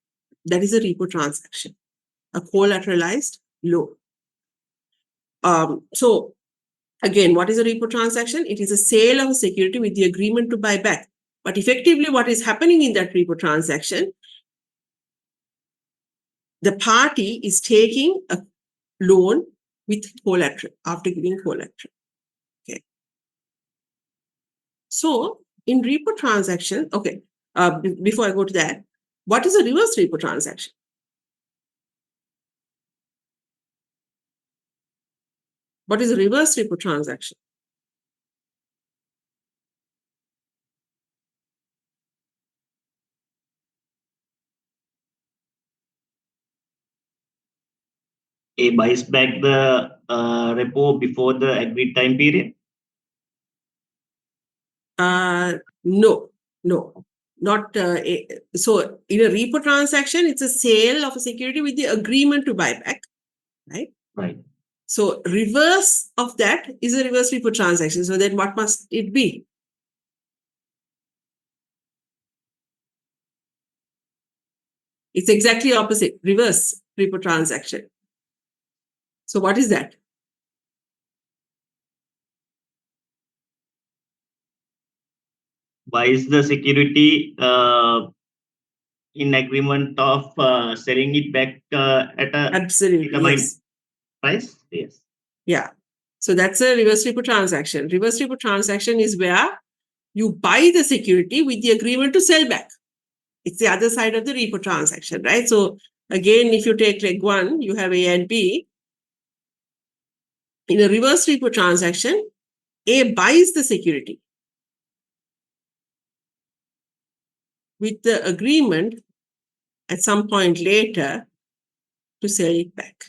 Speaker 1: That is a repo transaction, a collateralized loan. So again, what is a repo transaction? It is a sale of a security with the agreement to buy back. But effectively, what is happening in that repo transaction? The party is taking a loan with collateral after giving collateral. Okay. So in repo transaction, okay, before I go to that, what is a reverse repo transaction? What is a reverse repo transaction?
Speaker 2: A buys back the repo before the agreed time period.
Speaker 1: No, not. So in a repo transaction, it's a sale of a security with the agreement to buy back, right?
Speaker 2: Right.
Speaker 1: So reverse of that is a reverse repo transaction. So then what must it be? It's exactly opposite, reverse repo transaction. So what is that?
Speaker 2: Buys the security in agreement of selling it back at a
Speaker 1: Absolutely,
Speaker 2: determined
Speaker 1: yes.
Speaker 2: price. Yes.
Speaker 1: Yeah. So that's a reverse repo transaction. Reverse repo transaction is where you buy the security with the agreement to sell back. It's the other side of the repo transaction, right? So again, if you take leg 1, you have A and B. In a reverse repo transaction, A buys the security with the agreement at some point later to sell it back.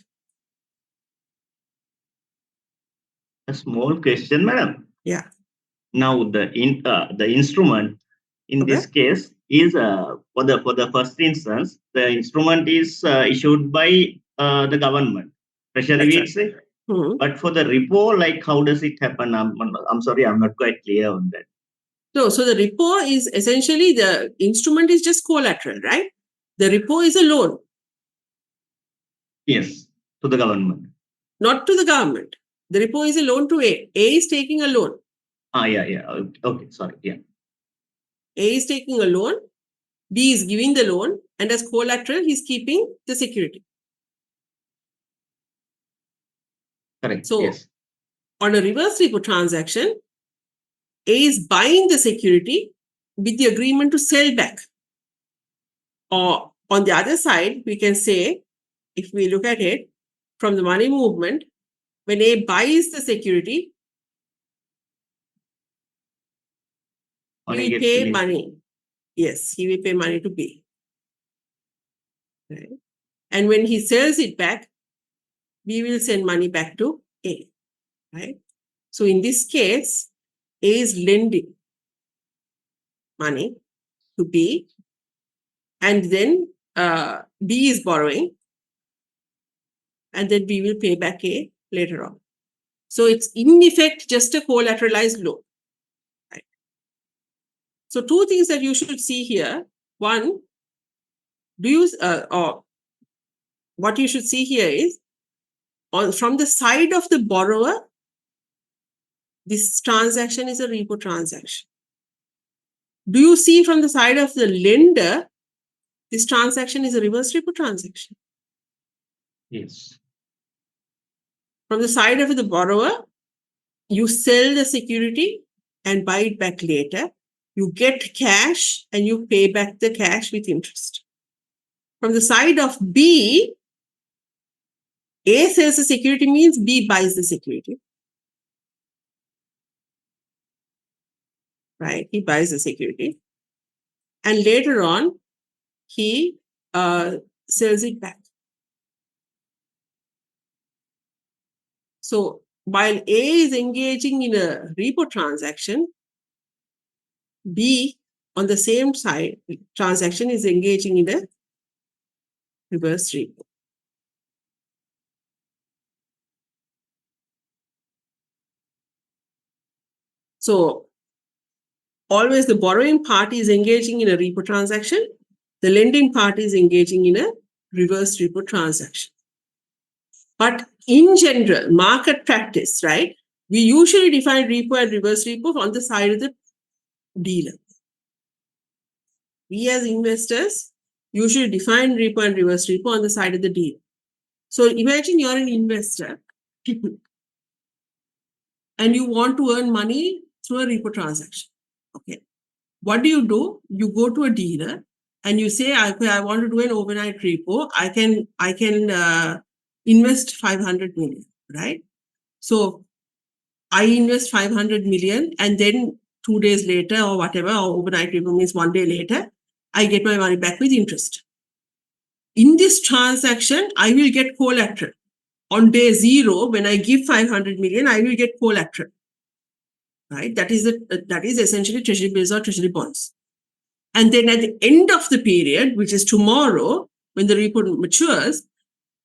Speaker 2: A small question, madam.
Speaker 1: Yeah.
Speaker 2: Now the instrument in
Speaker 1: Okay.
Speaker 2: this case is for the first instance, the instrument is issued by the government, treasury,
Speaker 1: That's
Speaker 2: we'll
Speaker 1: right.
Speaker 2: say.
Speaker 1: Mhm.
Speaker 2: But for the repo, like how does it happen? I'm sorry, I'm not quite clear on that.
Speaker 1: No, so the repo is essentially the instrument is just collateral, right? The repo is a loan,
Speaker 2: Yes, to the government.
Speaker 1: not to the government. The repo is a loan to A. A is taking a loan.
Speaker 2: Yeah. Okay, sorry. Yeah.
Speaker 1: A is taking a loan. B is giving the loan, and as collateral, he's keeping the security.
Speaker 2: Correct.
Speaker 1: So
Speaker 2: Yes.
Speaker 1: on a reverse repo transaction, A is buying the security with the agreement to sell back. Or on the other side, we can say, if we look at it from the money movement, when A buys the security, he
Speaker 2: Money
Speaker 1: will
Speaker 2: gets
Speaker 1: pay
Speaker 2: released.
Speaker 1: money. Yes, he will pay money to B. Right? And when he sells it back, B will send money back to A. Right? So in this case, A is lending money to B, and then B is borrowing, and then B will pay back A later on. So it's in effect just a collateralized loan. Right? So two things that you should see here. One, or what you should see here is from the side of the borrower, this transaction is a repo transaction. Do you see from the side of the lender, this transaction is a reverse repo transaction?
Speaker 2: Yes.
Speaker 1: From the side of the borrower, you sell the security and buy it back later. You get cash and you pay back the cash with interest. From the side of B, A sells the security means B buys the security. Right? He buys the security. And later on, he sells it back. So while A is engaging in a repo transaction, B on the same side transaction is engaging in a reverse repo. So always the borrowing party is engaging in a repo transaction. The lending party is engaging in a reverse repo transaction. But in general, market practice, right? We usually define repo and reverse repo on the side of the dealer. We as investors usually define repo and reverse repo on the side of the dealer. So imagine you're an investor and you want to earn money through a repo transaction. Okay. What do? You go to a dealer and you say, I want to do an overnight repo. I can invest 500 million, right? So I invest 500 million and then 2 days later or whatever, or overnight repo means 1 day later, I get my money back with interest. In this transaction, I will get collateral. On day 0, when I give 500 million, I will get collateral. Right? That is essentially treasury bills or treasury bonds. And then at the end of the period, which is tomorrow, when the repo matures,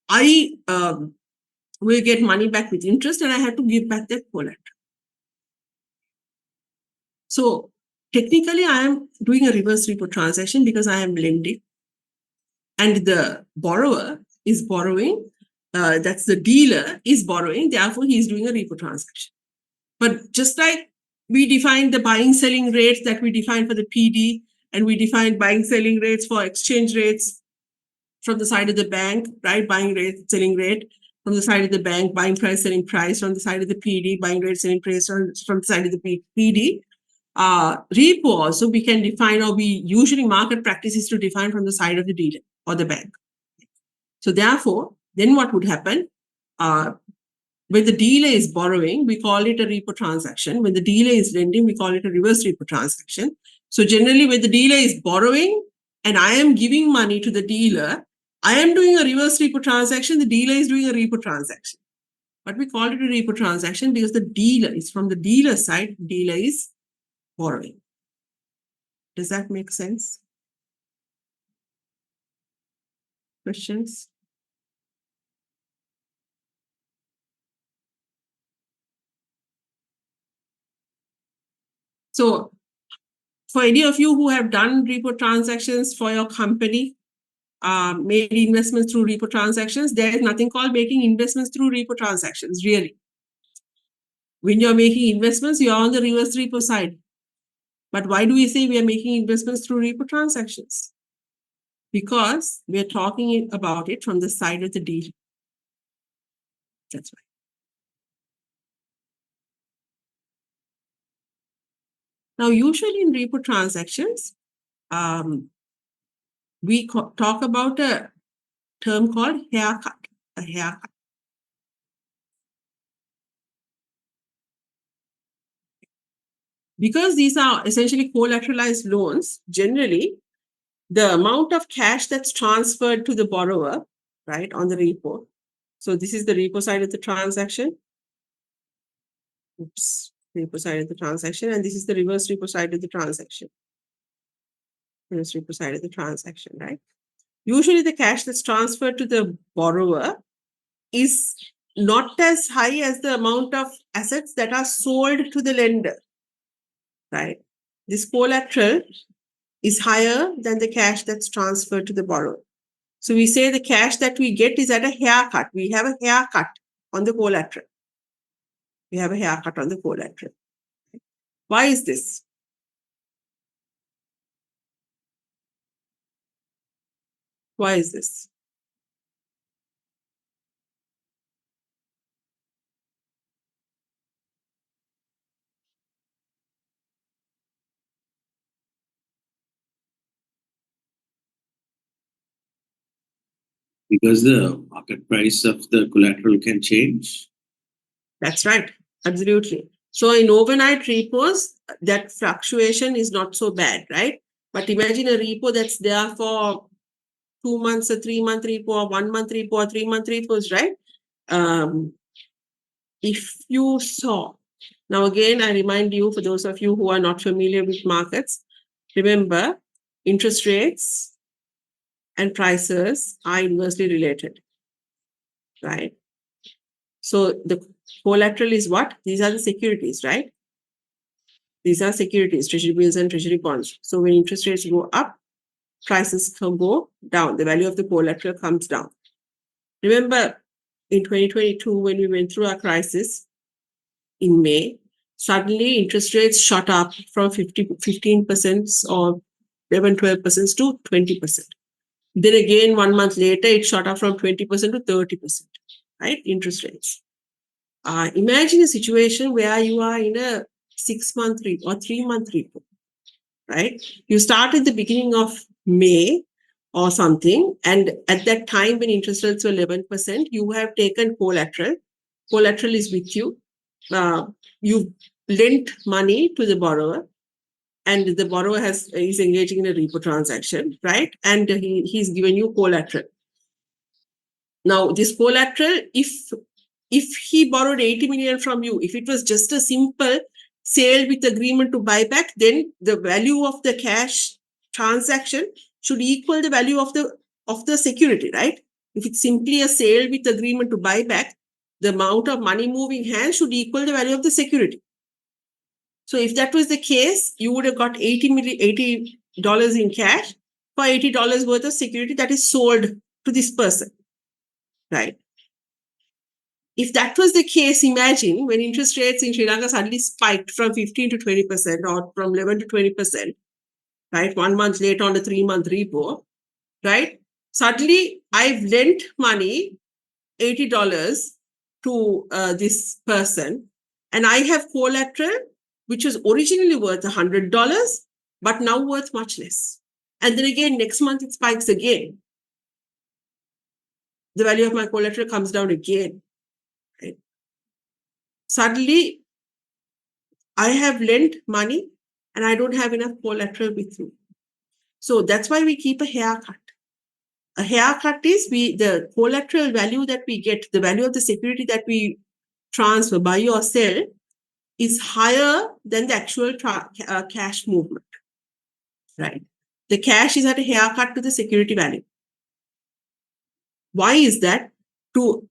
Speaker 1: I will get money back with interest and I have to give back that collateral. So technically, I am doing a reverse repo transaction because I am lending. and the borrower is borrowing, that's the dealer is borrowing, therefore he is doing a repo transaction. But just like we defined the buying selling rates that we defined for the PD, and we defined buying selling rates for exchange rates from the side of the bank, right? Buying rate, selling rate from the side of the bank, buying price, selling price from the side of the PD, buying rate, selling price from the side of the PD. Repo also we can define, or we usually market practice is to define from the side of the dealer or the bank. So therefore, then what would happen? When the dealer is borrowing, we call it a repo transaction. When the dealer is lending, we call it a reverse repo transaction. So generally, when the dealer is borrowing and I am giving money to the dealer, I am doing a reverse repo transaction. The dealer is doing a repo transaction. But we call it a repo transaction because the dealer is from the dealer side, dealer is borrowing. Does that make sense? Questions? So for any of you who have done repo transactions for your company, made investments through repo transactions, there is nothing called making investments through repo transactions, really. When you're making investments, you're on the reverse repo side. But why do we say we are making investments through repo transactions? Because we're talking about it from the side of the deal. That's why. Now, usually in repo transactions, we talk about a term called haircut, a haircut. Because these are essentially collateralized loans, generally, the amount of cash that's transferred to the borrower, right, on the repo. So this is the repo side of the transaction. Oops, repo side of the transaction. And this is the reverse repo side of the transaction. Reverse repo side of the transaction, right? Usually the cash that's transferred to the borrower is not as high as the amount of assets that are sold to the lender, right? This collateral is higher than the cash that's transferred to the borrower. So we say the cash that we get is at a haircut. We have a haircut on the collateral. We have a haircut on the collateral. Why is this? Why is this?
Speaker 3: Because the market price of the collateral can change.
Speaker 1: That's right. Absolutely. So in overnight repos, that fluctuation is not so bad, right? But imagine a repo that's there for 2 months, a 3-month repo, or 1 month repo, or 3-month repos, right? If you saw, now again, I remind you, for those of you who are not familiar with markets, remember, interest rates and prices are inversely related, right? So the collateral is what? These are the securities, right? These are securities, treasury bills and treasury bonds. So when interest rates go up, prices can go down. The value of the collateral comes down. Remember, in 2022, when we went through our crisis in May, suddenly interest rates shot up from 15% or 11-12% to 20%. Then again, 1 month later, it shot up from 20% to 30%, right? Interest rates. Imagine a situation where you are in a 6-month repo or 3-month repo, right? You start at the beginning of May or something, and at that time when interest rates were 11%, you have taken collateral. Collateral is with you. You've lent money to the borrower, and the borrower is engaging in a repo transaction, right? And he's given you collateral. Now, this collateral, if he borrowed 80 million from you, if it was just a simple sale with agreement to buy back, then the value of the cash transaction should equal the value of the security, right? If it's simply a sale with agreement to buy back, the amount of money moving hands should equal the value of the security. So if that was the case, you would have got $80 in cash for $80 worth of security that is sold to this person, right? If that was the case, imagine when interest rates in Sri Lanka suddenly spiked from 15 to 20% or from 11 to 20%, right? 1 month later on a 3-month repo, right? Suddenly I've lent money, $80 to this person, and I have collateral which was originally worth $100, but now worth much less. And then again, next month it spikes again. The value of my collateral comes down again. Right? Suddenly, I have lent money and I don't have enough collateral with me. So that's why we keep a haircut. A haircut is the collateral value that we get, the value of the security that we transfer, buy or sell, is higher than the actual cash movement. Right? The cash is at a haircut to the security value. Why is that? To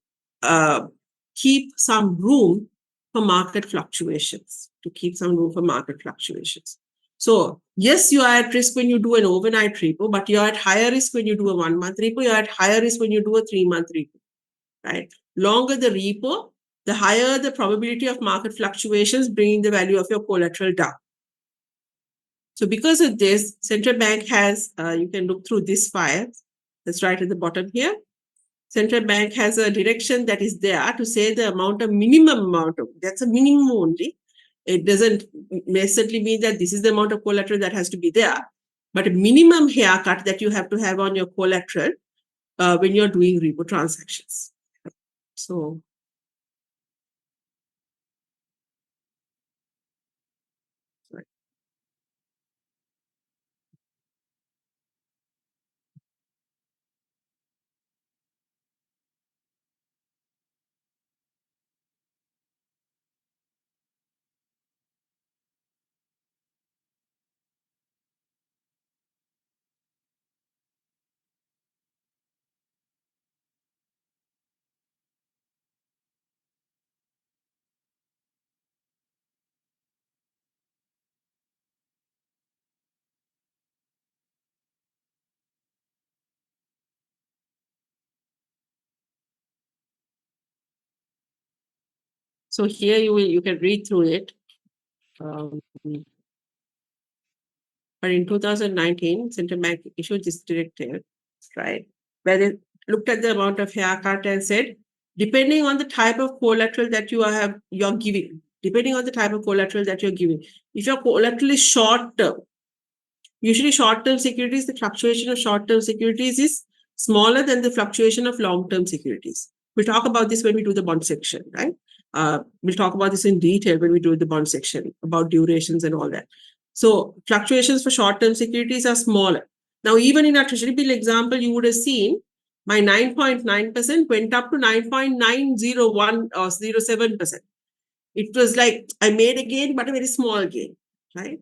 Speaker 1: keep some room for market fluctuations. To keep some room for market fluctuations. So yes, you are at risk when you do an overnight repo, but you're at higher risk when you do a 1-month repo. You're at higher risk when you do a 3-month repo. Right? Longer the repo, the higher the probability of market fluctuations bringing the value of your collateral down. So because of this, central bank has, you can look through this file, that's right at the bottom here. Central bank has a direction that is there to say the minimum amount of, that's a minimum only. It doesn't necessarily mean that this is the amount of collateral that has to be there, but a minimum haircut that you have to have on your collateral when you're doing repo transactions. So So here you can read through it. But in 2019, central bank issued this directive, right, where they looked at the amount of haircut and said, depending on the type of collateral that you're giving, depending on the type of collateral that you're giving, if your collateral is short term, usually short term securities, the fluctuation of short term securities is smaller than the fluctuation of long term securities. We'll talk about this when we do the bond section, right? We'll talk about this in detail when we do the bond section about durations and all that. So fluctuations for short-term securities are smaller. Now, even in our treasury bill example, you would have seen my 9.9% went up to 9.901 or 07%. It was like I made a gain, but a very small gain, right?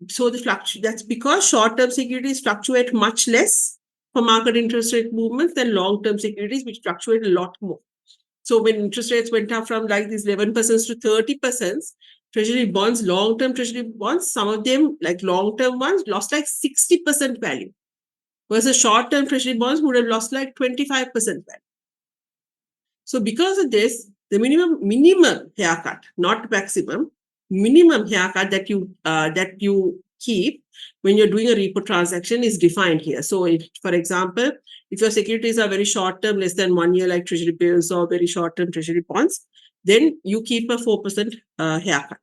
Speaker 1: So that's because short-term securities fluctuate much less for market interest rate movements than long-term securities, which fluctuate a lot more. So when interest rates went up from like these 11% to 30%, treasury bonds, long-term treasury bonds, some of them, like long-term ones, lost like 60% value. Versus short-term treasury bonds would have lost like 25% value. So because of this, the minimum haircut, not maximum, minimum haircut that you keep when you're doing a repo transaction is defined here. So if, for example, if your securities are very short term, less than 1 year, like treasury bills or very short term treasury bonds, then you keep a 4% haircut.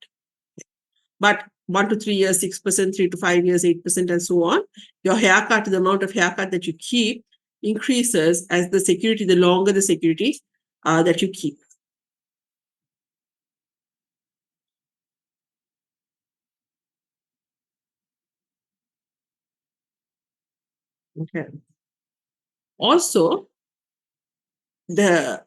Speaker 1: But 1 to 3 years, 6%, 3 to 5 years, 8%, and so on, your haircut, the amount of haircut that you keep increases as the security, the longer the security that you keep. Okay. Also, the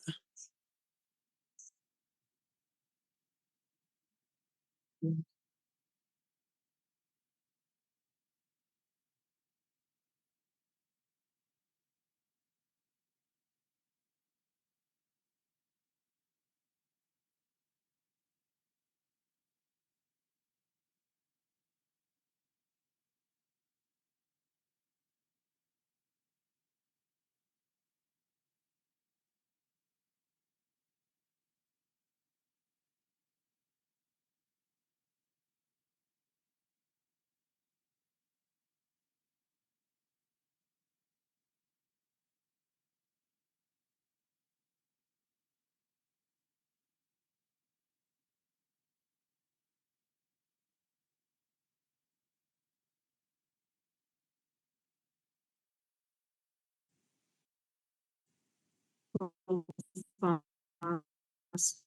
Speaker 1: fast.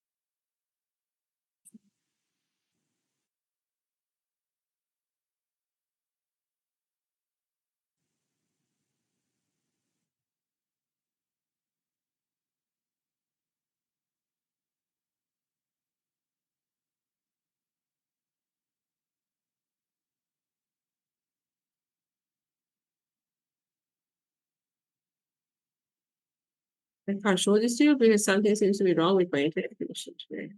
Speaker 1: I can't show this to you because something seems to be wrong with my internet connection today.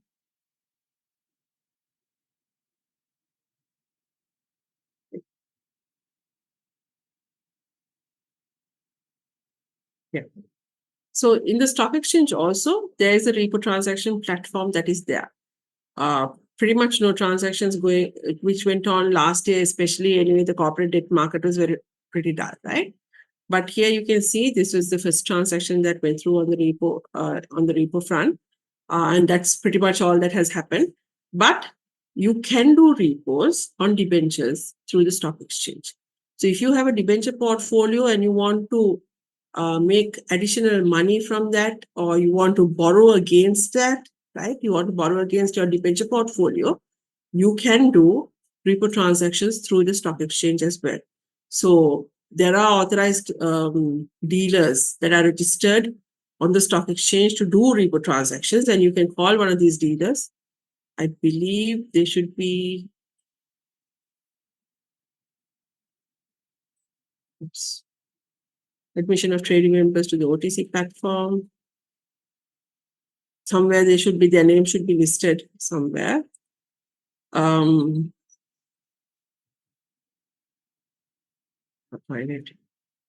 Speaker 1: Yeah. So in the stock exchange also, there is a repo transaction platform that is there. Pretty much no transactions going, which went on last year, especially anyway, the corporate debt market was very pretty dull, right? But here you can see this was the first transaction that went through on the repo front. And that's pretty much all that has happened. But you can do repos on debentures through the stock exchange. So if you have a debenture portfolio and you want to make additional money from that, or you want to borrow against that, right? You want to borrow against your debenture portfolio, you can do repo transactions through the stock exchange as well. So there are authorized dealers that are registered on the stock exchange to do repo transactions, and you can call one of these dealers. I believe they should be. Oops. Admission of trading members to the OTC platform. Somewhere they should be, their name should be listed somewhere. I'll find it.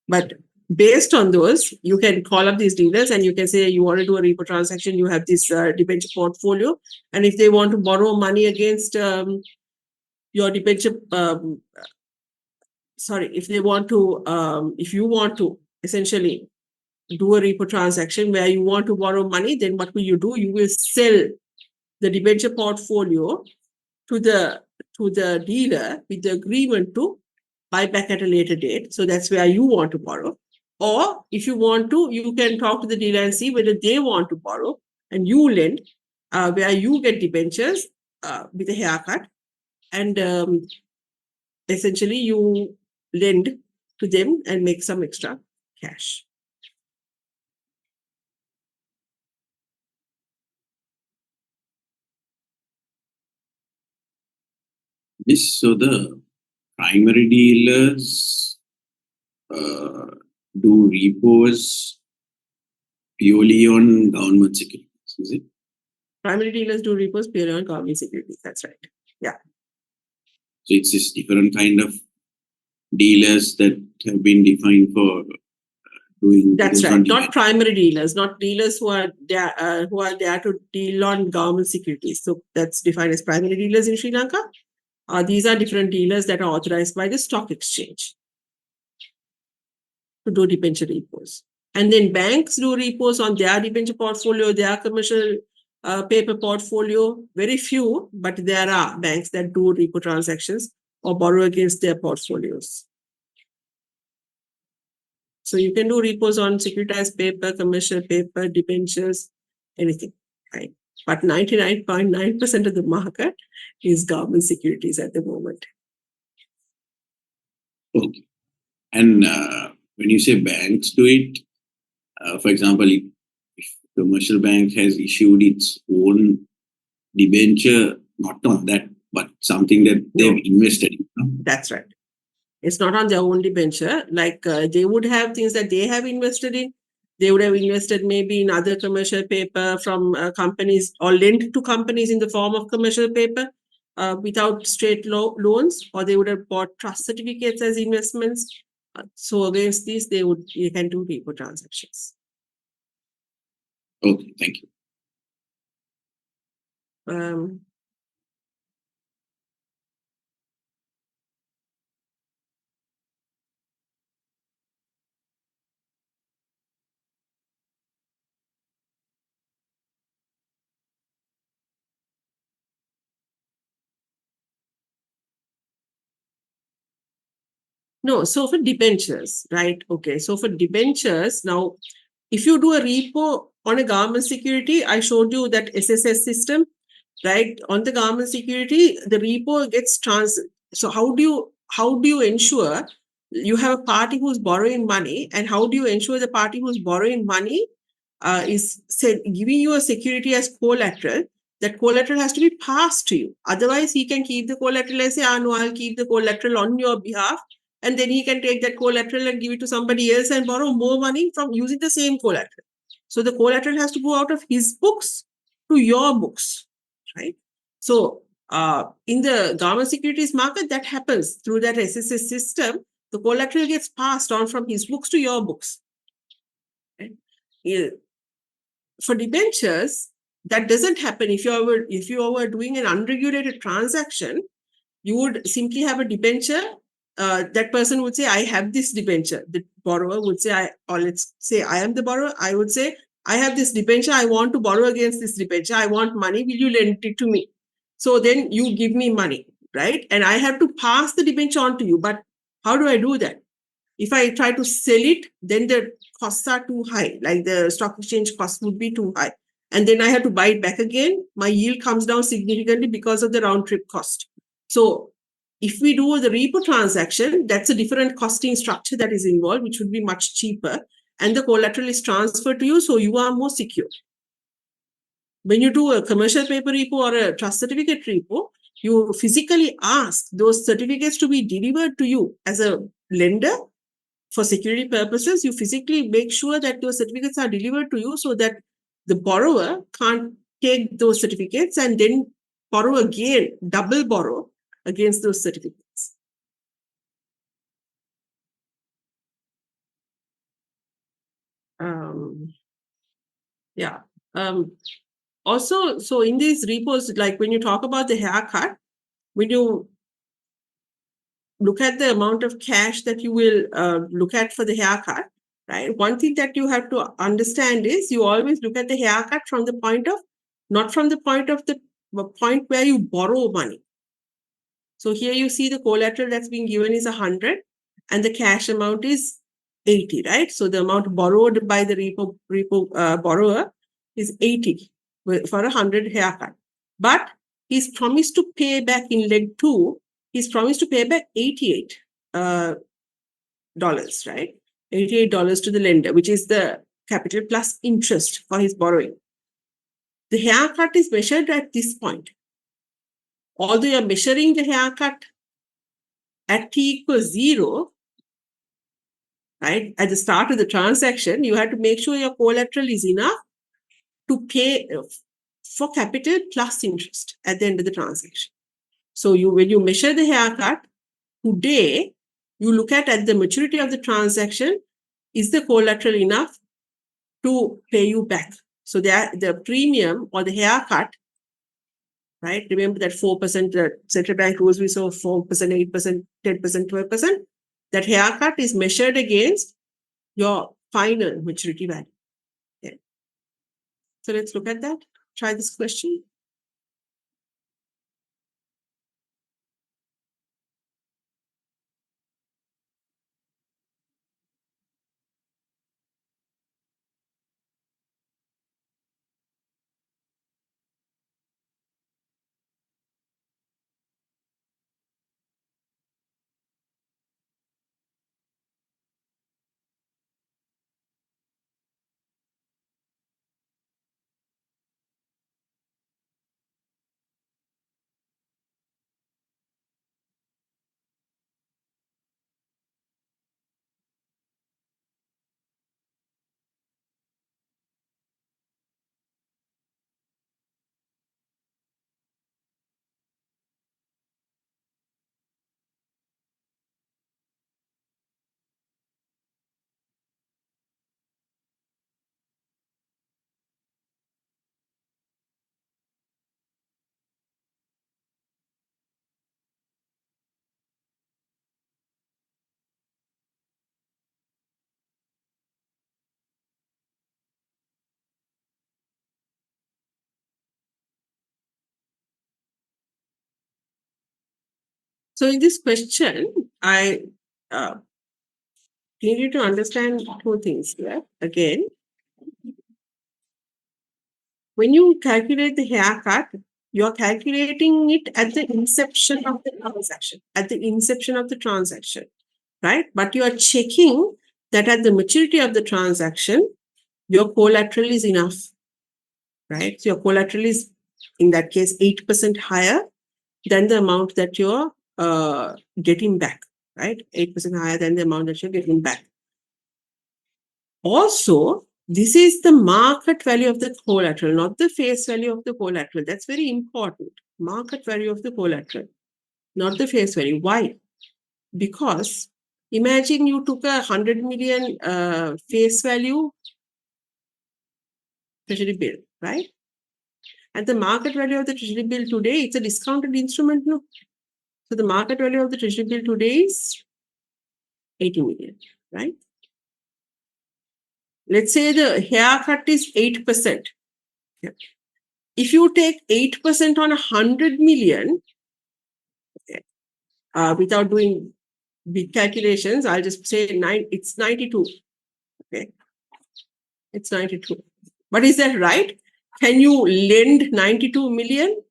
Speaker 1: But based on those, you can call up these dealers and you can say you want to do a repo transaction, you have this debenture portfolio. And if they want to borrow money against your debenture, if you want to essentially do a repo transaction where you want to borrow money, then what will you do? You will sell the debenture portfolio to the dealer with the agreement to buy back at a later date. So that's where you want to borrow. Or if you want to, you can talk to the dealer and see whether they want to borrow and you lend, where you get debentures with a haircut. And essentially you lend to them and make some extra cash.
Speaker 3: This, so the primary dealers do repos purely on government securities, is it?
Speaker 1: Primary dealers do repos purely on government securities. That's right. Yeah.
Speaker 3: So it's just different kind of dealers that have been defined for doing.
Speaker 1: That's
Speaker 3: repos
Speaker 1: right.
Speaker 3: on
Speaker 1: Not primary dealers, not dealers who are there to deal on government securities. So that's defined as primary dealers in Sri Lanka. These are different dealers that are authorized by the stock exchange to do debenture repos. And then banks do repos on their debenture portfolio, their commercial paper portfolio. Very few, but there are banks that do repo transactions or borrow against their portfolios. So you can do repos on securitized paper, commercial paper, debentures, anything, right? But 99.9% of the market is government securities at the moment.
Speaker 3: Okay. And when you say banks do it, for example, if commercial bank has issued its own debenture, not on that, but something that they've invested in. No?
Speaker 1: That's right. It's not on their own debenture. Like they would have things that they have invested in. They would have invested maybe in other commercial paper from companies or lent to companies in the form of commercial paper without straight loans, or they would have bought trust certificates as investments. So against these, you can do repo transactions.
Speaker 3: Okay, thank you.
Speaker 1: No, so for debentures, right? Okay, so for debentures, now, if you do a repo on a government security, I showed you that SSS system, right? On the government security, the repo gets So how do you ensure you have a party who's borrowing money, and how do you ensure the party who's borrowing money is giving you a security as collateral? That collateral has to be passed to you. Otherwise, he can keep the collateral and say, no, I'll keep the collateral on your behalf. And then he can take that collateral and give it to somebody else and borrow more money from using the same collateral. So the collateral has to go out of his books to your books, right? So in the government securities market, that happens through that SSS system. The collateral gets passed on from his books to your books. Right? For debentures, that doesn't happen. If you were doing an unregulated transaction, you would simply have a debenture. That person would say, I have this debenture. The borrower would say, or let's say I am the borrower. I would say, I have this debenture. I want to borrow against this debenture. I want money. Will you lend it to me? So then you give me money, right? And I have to pass the debenture on to you. But how do I do that? If I try to sell it, then the costs are too high, like the stock exchange cost would be too high. And then I have to buy it back again. My yield comes down significantly because of the round trip cost. So if we do the repo transaction, that's a different costing structure that is involved, which would be much cheaper. And the collateral is transferred to you, so you are more secure. When you do a commercial paper repo or a trust certificate repo, you physically ask those certificates to be delivered to you as a lender. For security purposes, you physically make sure that those certificates are delivered to you so that the borrower can't take those certificates and then borrow again, double borrow against those certificates. Yeah. Also, so in these repos, like when you talk about the haircut, when you look at the amount of cash that you will look at for the haircut, right? One thing that you have to understand is you always look at the haircut from the point of, not from the point of the point where you borrow money. So here you see the collateral that's being given is 100 and the cash amount is 80, right? So the amount borrowed by the repo borrower is 80 for 100 haircut. But he's promised to pay back in leg 2, he's promised to pay back $88, right? $88 to the lender, which is the capital plus interest for his borrowing. The haircut is measured at this point. Although you're measuring the haircut at t equals 0, right? At the start of the transaction, you have to make sure your collateral is enough to pay for capital plus interest at the end of the transaction. So when you measure the haircut today, you look at the maturity of the transaction, is the collateral enough to pay you back? So the premium or the haircut, right? Remember that 4%, central bank rules, we saw 4%, 8%, 10%, 12%. That haircut is measured against your final maturity value. Yeah. So let's look at that. Try this question. So in this question, I need you to understand two things here. Again, when you calculate the haircut, you're calculating it at the inception of the transaction, right? But you are checking that at the maturity of the transaction, your collateral is enough, right? So your collateral is, in that case, 8% higher than the amount that you're getting back, right? 8% higher than the amount that you're getting back. Also, this is the market value of the collateral, not the face value of the collateral. That's very important. Market value of the collateral, not the face value. Why? Because imagine you took 100 million face value treasury bill, right? And the market value of the treasury bill today, it's a discounted instrument, no? So the market value of the treasury bill today is 80 million, right? Let's say the haircut is 8%. Yeah. If you take 8% on 100 million, okay, without doing big calculations, I'll just say it's 92. Okay. It's 92. But is that right? Can you lend 92 million?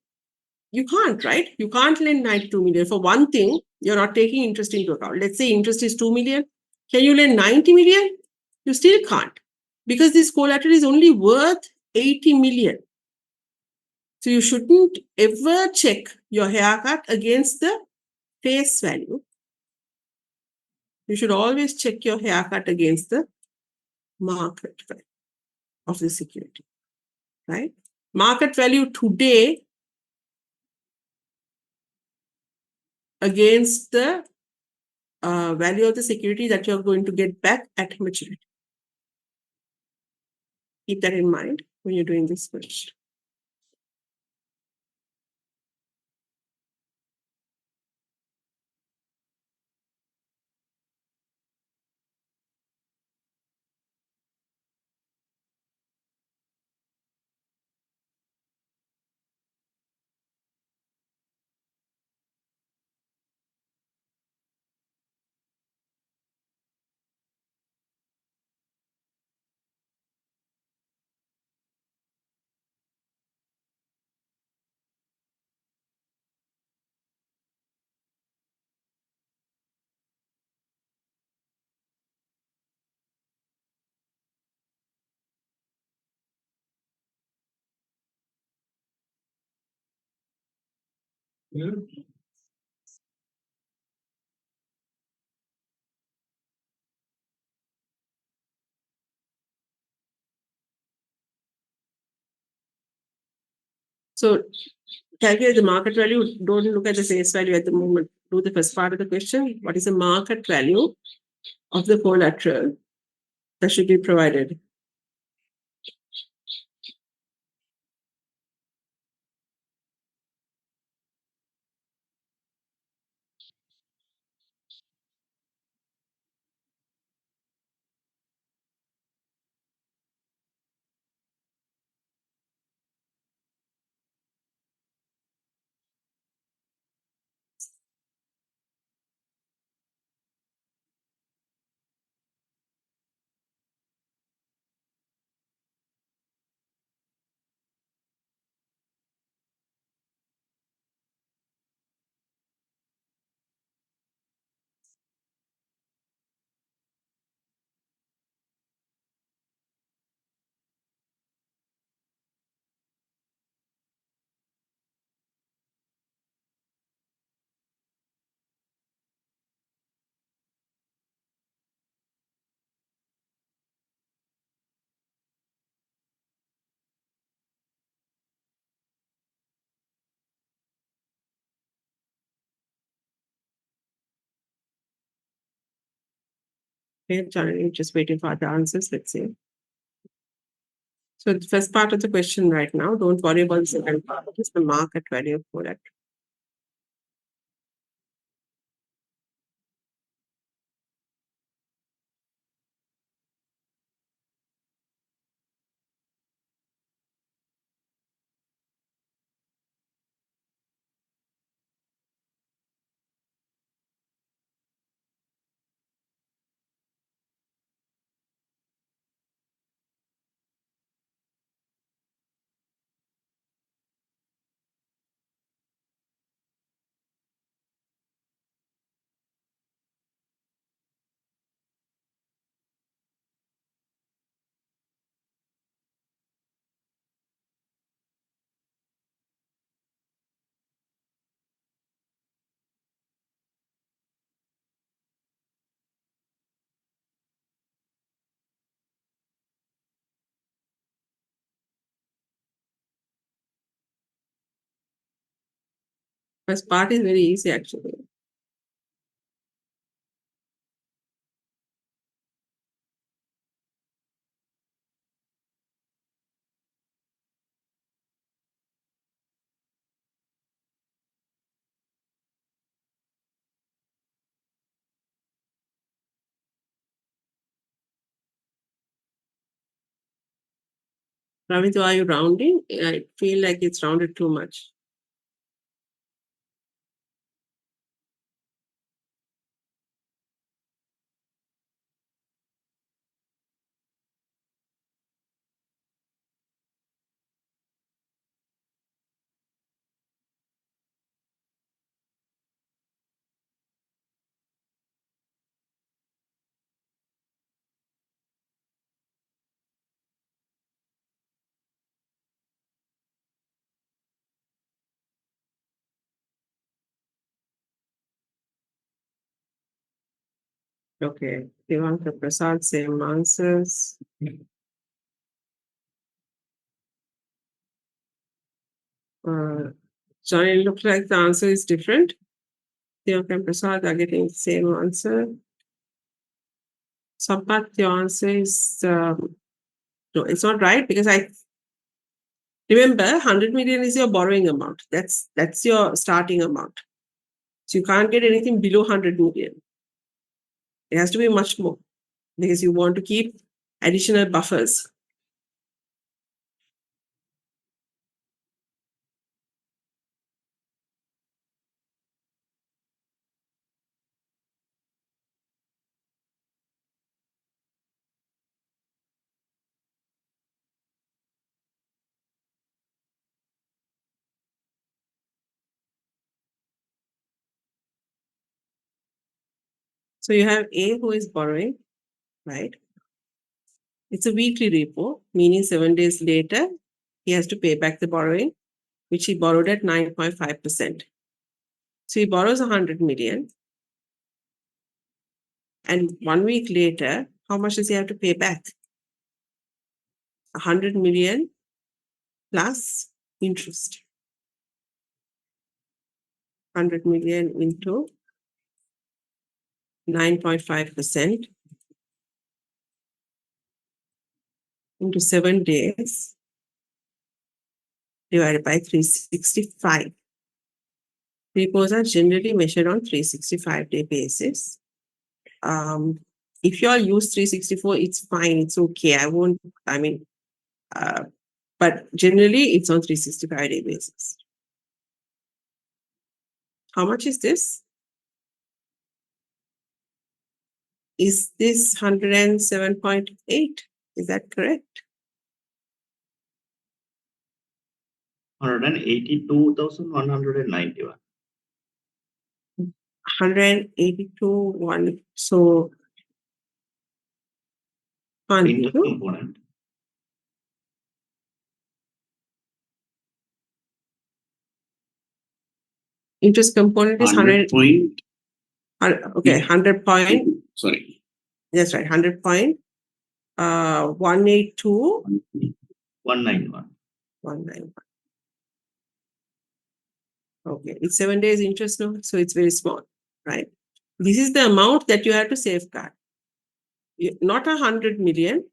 Speaker 1: You can't, right? You can't lend 92 million. For one thing, you're not taking interest into account. Let's say interest is 2 million. Can you lend 90 million? You still can't, because this collateral is only worth 80 million. So you shouldn't ever check your haircut against the face value. You should always check your haircut against the market value of the security, right? Market value today against the value of the security that you're going to get back at maturity. Keep that in mind when you're doing this question. So calculate the market value. Don't look at the face value at the moment. Do the first part of the question. What is the market value of the collateral that should be provided? Okay, Janani, just waiting for the answers. Let's see. So the first part of the question right now, don't worry about the second part. It's the market value of collateral. First part is very easy actually. Ravindu, are you rounding? I feel like it's rounded too much. Okay, Devanka Prasad, same answers. Johnny, it looks like the answer is different. Devanka and Prasad are getting the same answer. Sampath, your answer is no, it's not right because I remember 100 million is your borrowing amount. That's your starting amount. So you can't get anything below 100 million. It has to be much more because you want to keep additional buffers. So you have A who is borrowing, right? It's a weekly repo, meaning 7 days later, he has to pay back the borrowing, which he borrowed at 9.5%. So he borrows 100 million. And 1 week later, how much does he have to pay back? 100 million plus interest. 100 million into 9.5% into 7 days divided by 365. Repos are generally measured on 365-day basis. If you all use 364, it's fine, it's okay. But generally it's on 365-day basis. How much is this? Is this 107.8? Is that correct?
Speaker 2: 182,191.
Speaker 1: 182, so
Speaker 2: Interest component.
Speaker 1: interest component is 100
Speaker 3: point.
Speaker 1: okay, 100 point.
Speaker 3: Sorry.
Speaker 1: That's right, 100 point. 182.
Speaker 2: 191.
Speaker 1: 191. Okay, it's 7 days interest now, so it's very small, right? This is the amount that you have to safeguard. Not 100 million,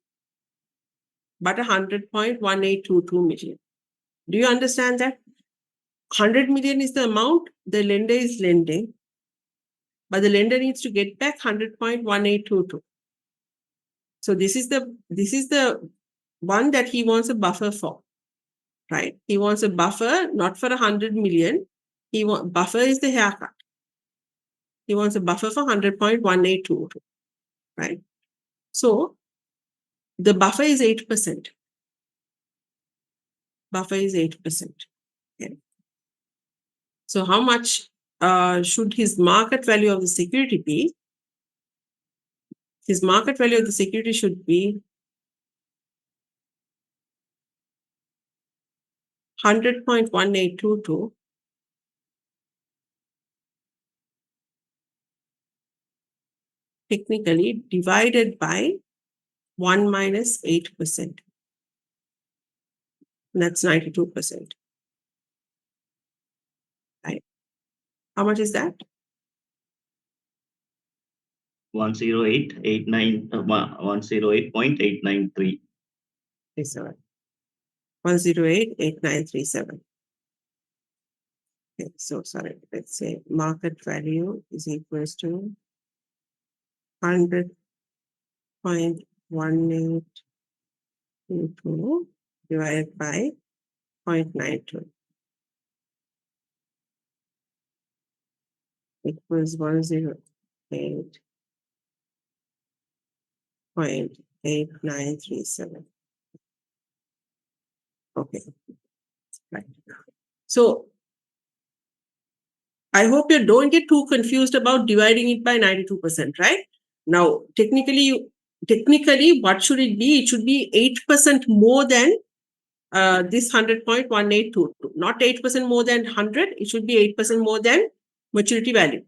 Speaker 1: but 100.1822 million. Do you understand that? 100 million is the amount the lender is lending, but the lender needs to get back 100.1822. So this is the one that he wants a buffer for, right? He wants a buffer not for 100 million. Buffer is the haircut. He wants a buffer for 100.1822, right? So the buffer is 8%. Buffer is 8%. Okay. So how much should his market value of the security be? His market value of the security should be 100.1822 technically divided by 1 minus 8%. That's 92%. Right. How much is that?
Speaker 2: 108.893.
Speaker 1: 108.8937. Okay, so sorry, let's say market value is equals to 100.1822 divided by 0.92. Equals 108.8937. Okay, right. So I hope you don't get too confused about dividing it by 92%, right? Now, technically, what should it be? It should be 8% more than this 100.1822. Not 8% more than 100. It should be 8% more than maturity value.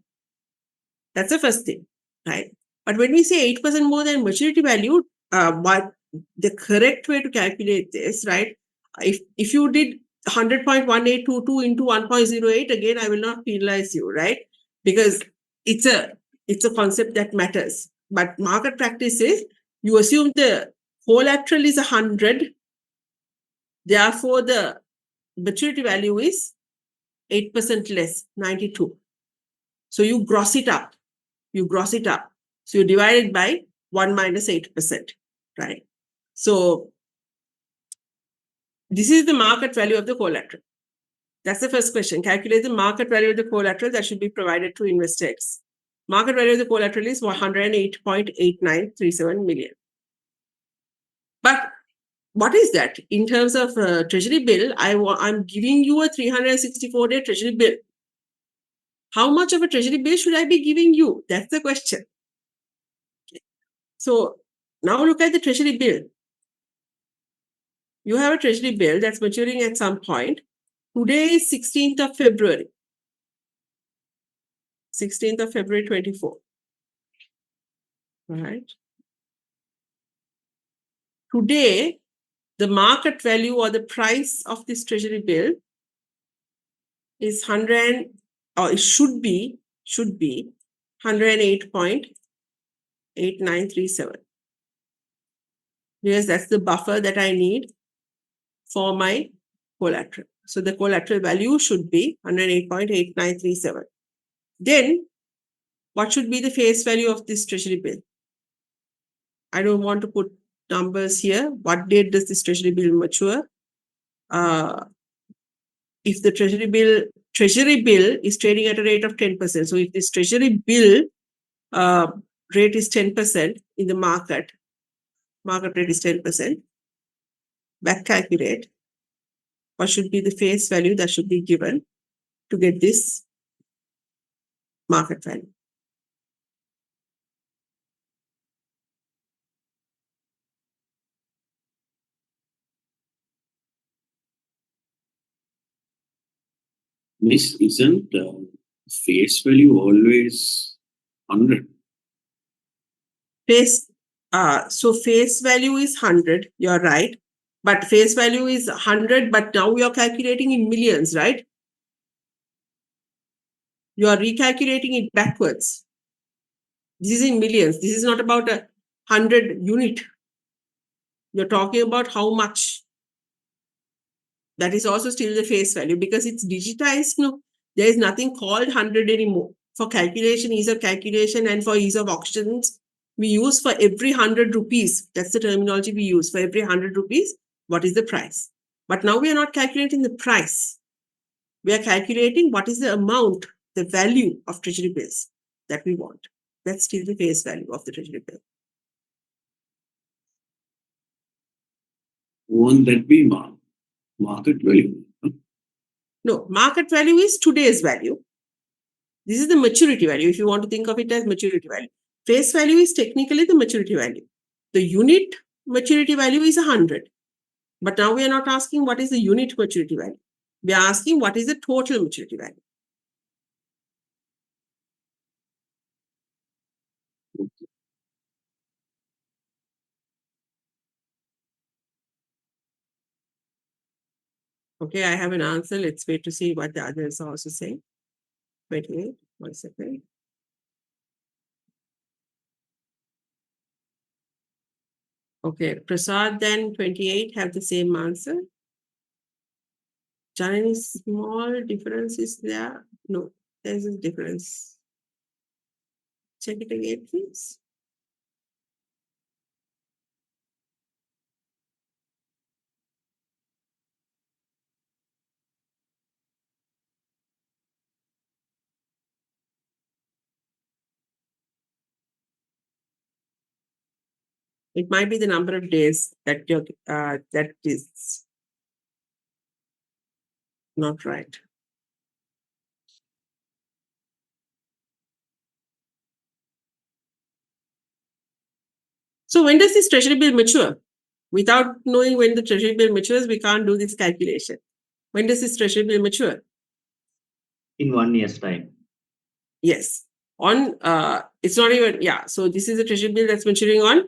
Speaker 1: That's the first thing, right? But when we say 8% more than maturity value, what the correct way to calculate this, right? If you did 100.1822 into 1.08, again, I will not penalize you, right? Because it's a concept that matters. But market practice is you assume the collateral is 100, therefore the maturity value is 8% less, 92. So you gross it up. So you divide it by 1 minus 8%, right? So this is the market value of the collateral. That's the first question. Calculate the market value of the collateral that should be provided to investor X. Market value of the collateral is 108.8937 million. But what is that? In terms of treasury bill, I'm giving you a 364-day treasury bill. How much of a treasury bill should I be giving you? That's the question. So now look at the treasury bill. You have a treasury bill that's maturing at some point. Today is 16th of February. 16th of February 24. All right. Today, the market value or the price of this treasury bill is 100, or it should be 108.8937. Because that's the buffer that I need for my collateral. So the collateral value should be 108.8937. Then what should be the face value of this treasury bill? I don't want to put numbers here. What date does this treasury bill mature? If the treasury bill is trading at a rate of 10%. So if this treasury bill rate is 10% in the market rate is 10%, back calculate what should be the face value that should be given to get this market value.
Speaker 3: Miss, isn't face value always 100?
Speaker 1: So face value is 100, you're right. But face value is 100, but now you're calculating in millions, right? You are recalculating it backwards. This is in millions. This is not about 100 unit. You're talking about how much. That is also still the face value because it's digitized. No, there is nothing called 100 anymore. For calculation, ease of calculation, and for ease of auctions, we use for every 100 rupees. That's the terminology we use. For every 100 rupees, what is the price? But now we are not calculating the price. We are calculating what is the amount, the value of treasury bills that we want. That's still the face value of the treasury bill.
Speaker 3: Won't that be market value?
Speaker 1: No, market value is today's value. This is the maturity value, if you want to think of it as maturity value. Face value is technically the maturity value. The unit maturity value is 100. But now we are not asking what is the unit maturity value. We are asking what is the total maturity value. Okay, I have an answer. Let's wait to see what the others are also saying. 28. 1 second. Okay, Prasad then 28 have the same answer. Janani, small difference is there? No, there's a difference. Check it again, please. It might be the number of days that that is not right. So when does this treasury bill mature? Without knowing when the treasury bill matures, we can't do this calculation. When does this treasury bill mature?
Speaker 2: In 1 year's time.
Speaker 1: Yes. On it's not even, yeah. So this is a treasury bill that's maturing on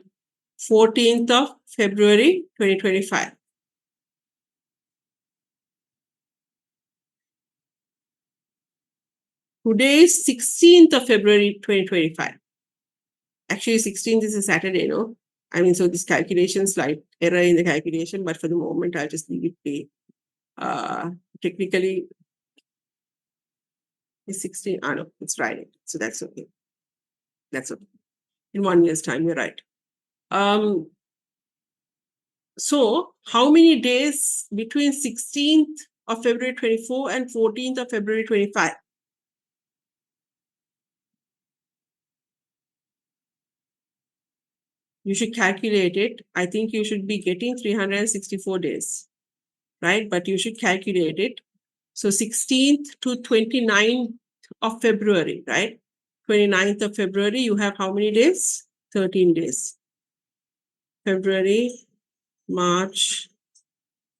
Speaker 1: 14th of February 2025. Today is 16th of February 2025. Actually, 16th is a Saturday, no? I mean, so this calculation, slight error in the calculation, but for the moment, I'll just leave it be. Technically, it's 16. No, it's Friday. So that's okay. That's okay. In 1 year's time, you're right. So how many days between 16th of February 24 and 14th of February 25? You should calculate it. I think you should be getting 364 days, right? But you should calculate it. So 16th to 29th of February, right? 29th of February, you have how many days? 13 days. February, March,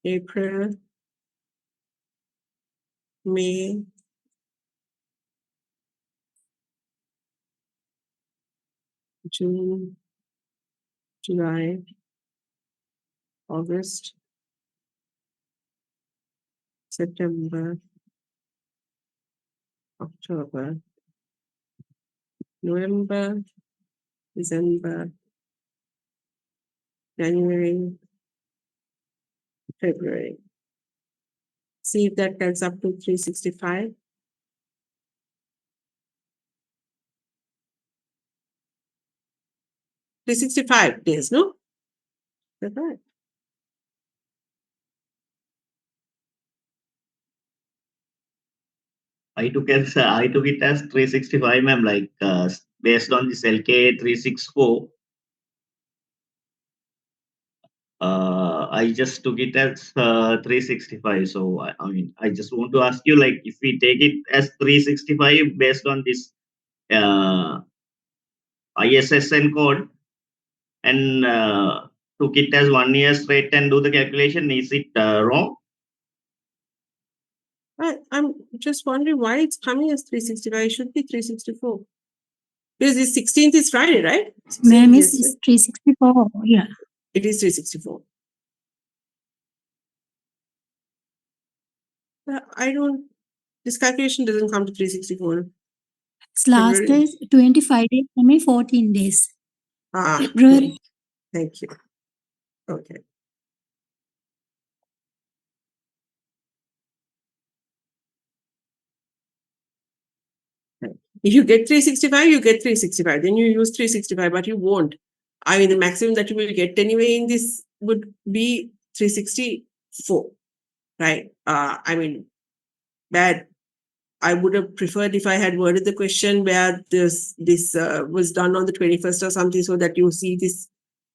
Speaker 1: April, May, June, July, August, September, October, November, December, January, February. See if that gets up to 365. Days, no? That's right.
Speaker 2: I took it as 365, ma'am, like based on this LK 364. I just took it as 365. So I mean, I just want to ask you, like, if we take it as 365 based on this ISSN code and took it as 1 year straight and do the calculation, is it wrong?
Speaker 1: I'm just wondering why it's coming as 365. It should be 364. Because the 16th is Friday, right? 16th,
Speaker 4: Ma'am,
Speaker 1: yes,
Speaker 4: is 364. Yeah.
Speaker 1: it is 364. I don't, this calculation doesn't come to 364.
Speaker 4: It's last
Speaker 1: February.
Speaker 4: days 25 days, I mean 14 days.
Speaker 1: Okay.
Speaker 4: February.
Speaker 1: Thank you. Okay. If you get 365, you get 365. Then you use 365, but you won't. I mean, the maximum that you will get anyway in this would be 364, right? I mean, bad. I would have preferred if I had worded the question where this was done on the 21st or something, so that you see this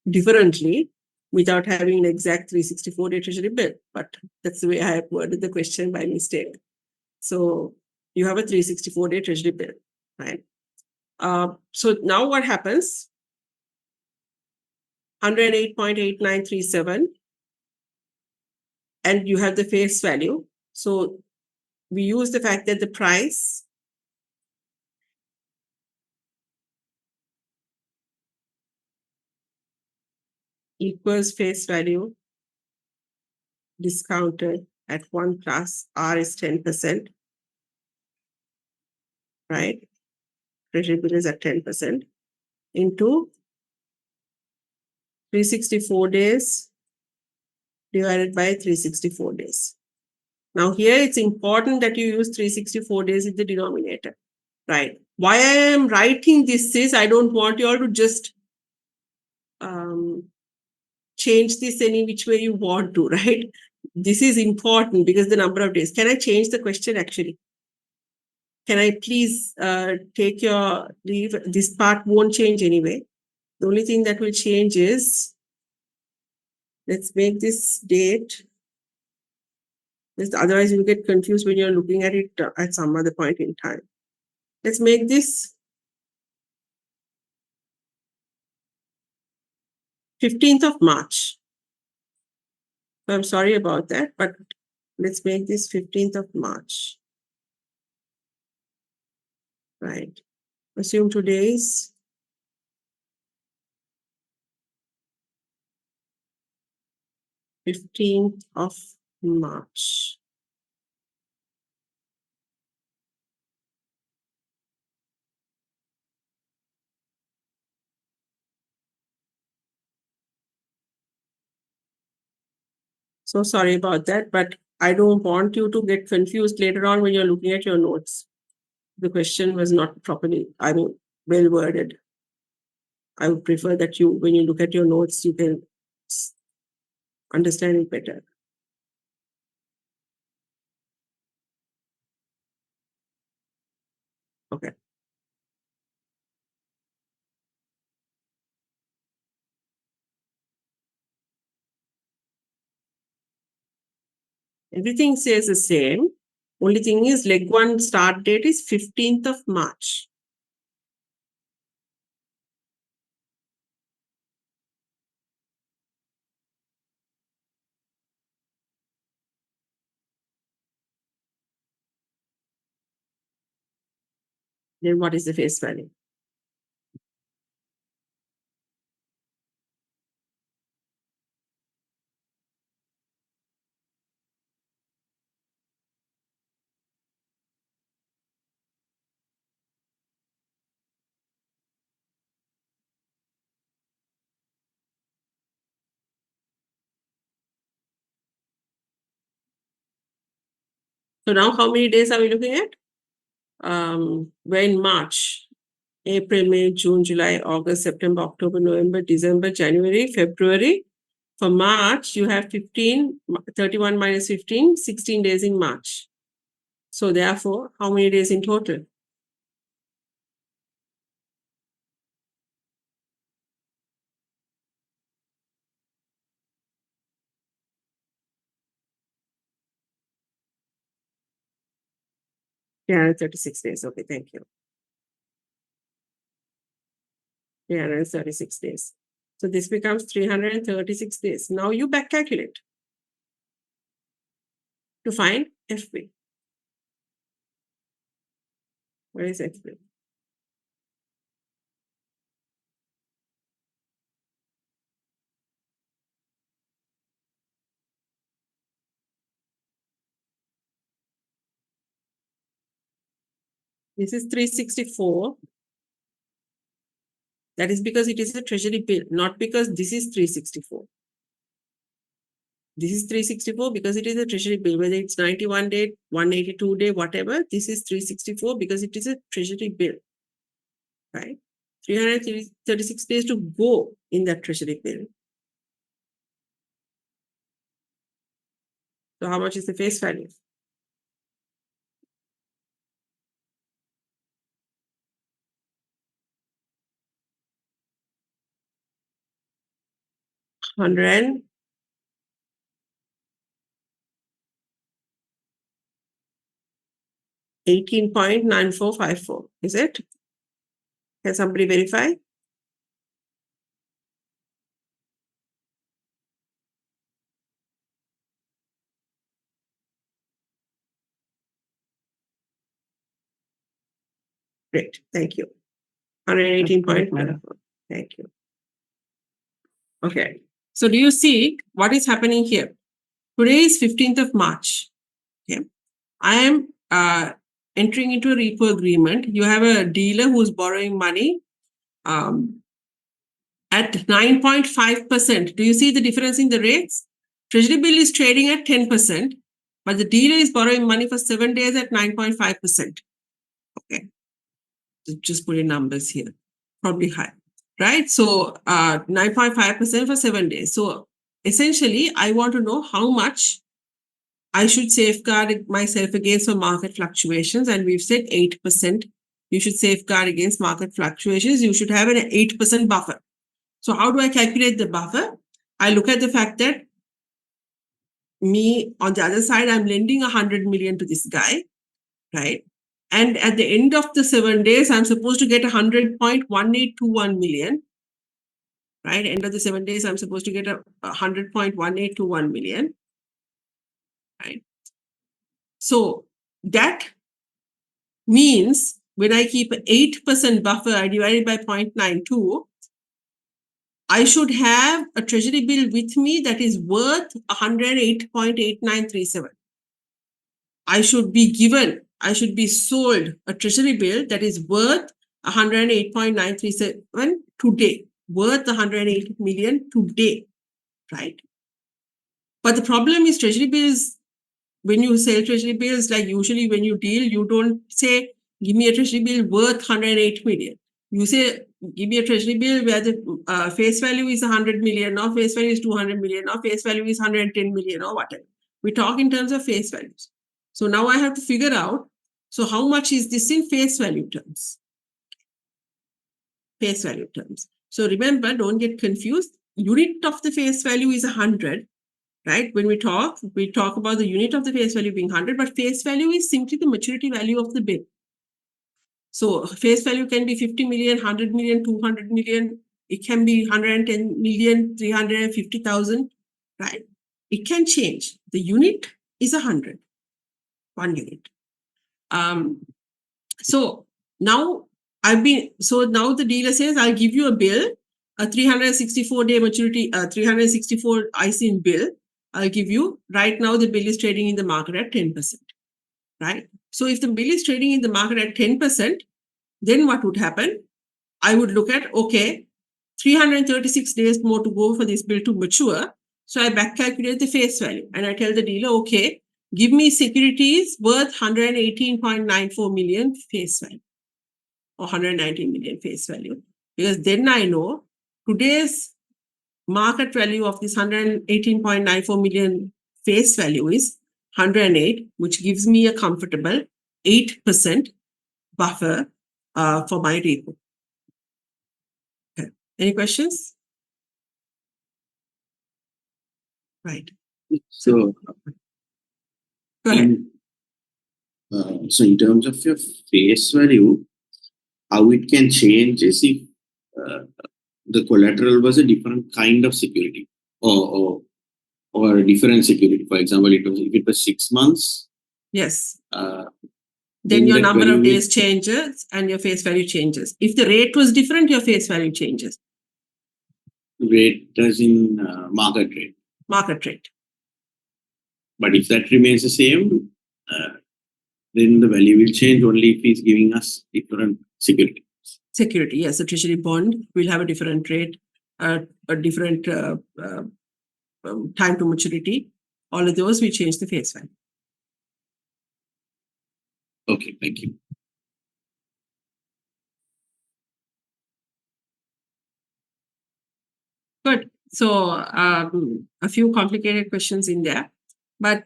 Speaker 1: differently without having an exact 364-day treasury bill. But that's the way I have worded the question by mistake. So you have a 364-day treasury bill, right? So now what happens? 108.8937, and you have the face value. So we use the fact that the price equals face value discounted at 1 plus R is 10%. right? Treasury bill is at 10% into 364 days divided by 364 days. Now here it's important that you use 364 days in the denominator, right? Why I am writing this is I don't want you all to just change this any which way you want to, right? This is important because the number of days. Can I change the question actually? Can I please take your leave? This part won't change anyway. The only thing that will change is, let's make this date. Otherwise, you'll get confused when you're looking at it at some other point in time. Let's make this 15th of March. I'm sorry about that, but let's make this 15th of March. Right. Assume today is 15th of March. So sorry about that, but I don't want you to get confused later on when you're looking at your notes. The question was not properly, well worded. I would prefer that you, when you look at your notes, you can understand it better. Okay. Everything says the same. Only thing is leg 1 start date is 15th of March. Then what is the face value? So now how many days are we looking at? We're in March. April, May, June, July, August, September, October, November, December, January, February. For March, you have 31 minus 15, 16 days in March. So therefore, how many days in total? Yeah, 36 days. Okay, thank you. 336 days. So this becomes 336 days. Now you back calculate to find FB. Where is FB? This is 364. That is because it is a treasury bill, not because this is 364. This is 364 because it is a treasury bill, whether it's 91 day, 182 day, whatever. This is 364 because it is a treasury bill, right? 336 days to go in that treasury bill. So how much is the face value? $118.9454, is it? Can somebody verify? Great, thank you. 118.94. Thank you. Okay. So do you see what is happening here? Today is 15th of March. Okay. I am entering into a repo agreement, you have a dealer who's borrowing money at 9.5%. Do you see the difference in the rates? Treasury bill is trading at 10%, but the dealer is borrowing money for 7 days at 9.5%. Okay. Just put in numbers here, probably high, right? So 9.5% for 7 days. So essentially, I want to know how much I should safeguard myself against market fluctuations. And we've said 8%. You should safeguard against market fluctuations. You should have an 8% buffer. So how do I calculate the buffer? I look at the fact that me, on the other side, I'm lending 100 million to this guy, right? And at the end of the 7 days, I'm supposed to get 100.1821 million, right? End of the 7 days, I'm supposed to get 100.1821 million, right? So that means when I keep an 8% buffer, I divide it by 0.92, I should have a treasury bill with me that is worth 108.8937. I should be sold a treasury bill that is worth 108.937 today, worth 108 million today, right? But the problem is treasury bills, when you sell treasury bills, like usually when you deal, you don't say, give me a treasury bill worth 108 million. You say, give me a treasury bill where the face value is 100 million, or face value is 200 million, or face value is 110 million, or whatever. We talk in terms of face values. So now I have to figure out, so how much is this in face value terms? Face value terms. So remember, don't get confused. Unit of the face value is 100, right? When we talk about the unit of the face value being 100, but face value is simply the maturity value of the bill. So face value can be 50 million, 100 million, 200 million. It can be 110 million, 350,000, right? It can change. The unit is 100, 1 unit. So now the dealer says, I'll give you a bill, a 364-day maturity, 364 ISIN bill. I'll give you, right now the bill is trading in the market at 10%, right? So if the bill is trading in the market at 10%, then what would happen? I would look at, okay, 336 days more to go for this bill to mature. So I back calculate the face value and I tell the dealer, okay, give me securities worth 118.94 million face value or 119 million face value. Because then I know today's market value of this 118.94 million face value is 108, which gives me a comfortable 8% buffer for my repo. Okay. Any questions? Right.
Speaker 3: So,
Speaker 1: Go ahead.
Speaker 3: So in terms of your face value, how it can change is if the collateral was a different kind of security or a different security. For example, if it was 6 months.
Speaker 1: Yes.
Speaker 3: Then
Speaker 1: Then your
Speaker 3: that
Speaker 1: number
Speaker 3: value
Speaker 1: of
Speaker 3: will-
Speaker 1: days changes and your face value changes. If the rate was different, your face value changes.
Speaker 3: Rate as in market rate.
Speaker 1: Market rate.
Speaker 3: But if that remains the same, then the value will change only if he's giving us different security.
Speaker 1: Security, yes. A treasury bond will have a different rate, a different time to maturity. All of those will change the face value.
Speaker 3: Okay, thank you.
Speaker 1: Good. So a few complicated questions in there, but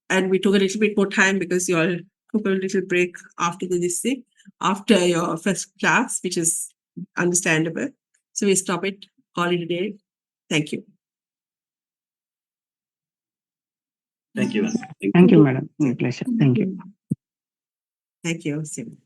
Speaker 1: and we took a little bit more time because you all took a little break after after your first class, which is understandable. So we stop it, call it a day. Thank you.
Speaker 2: Thank you.
Speaker 5: Thank you, madam. My pleasure. Thank you.
Speaker 1: Thank you, Sim.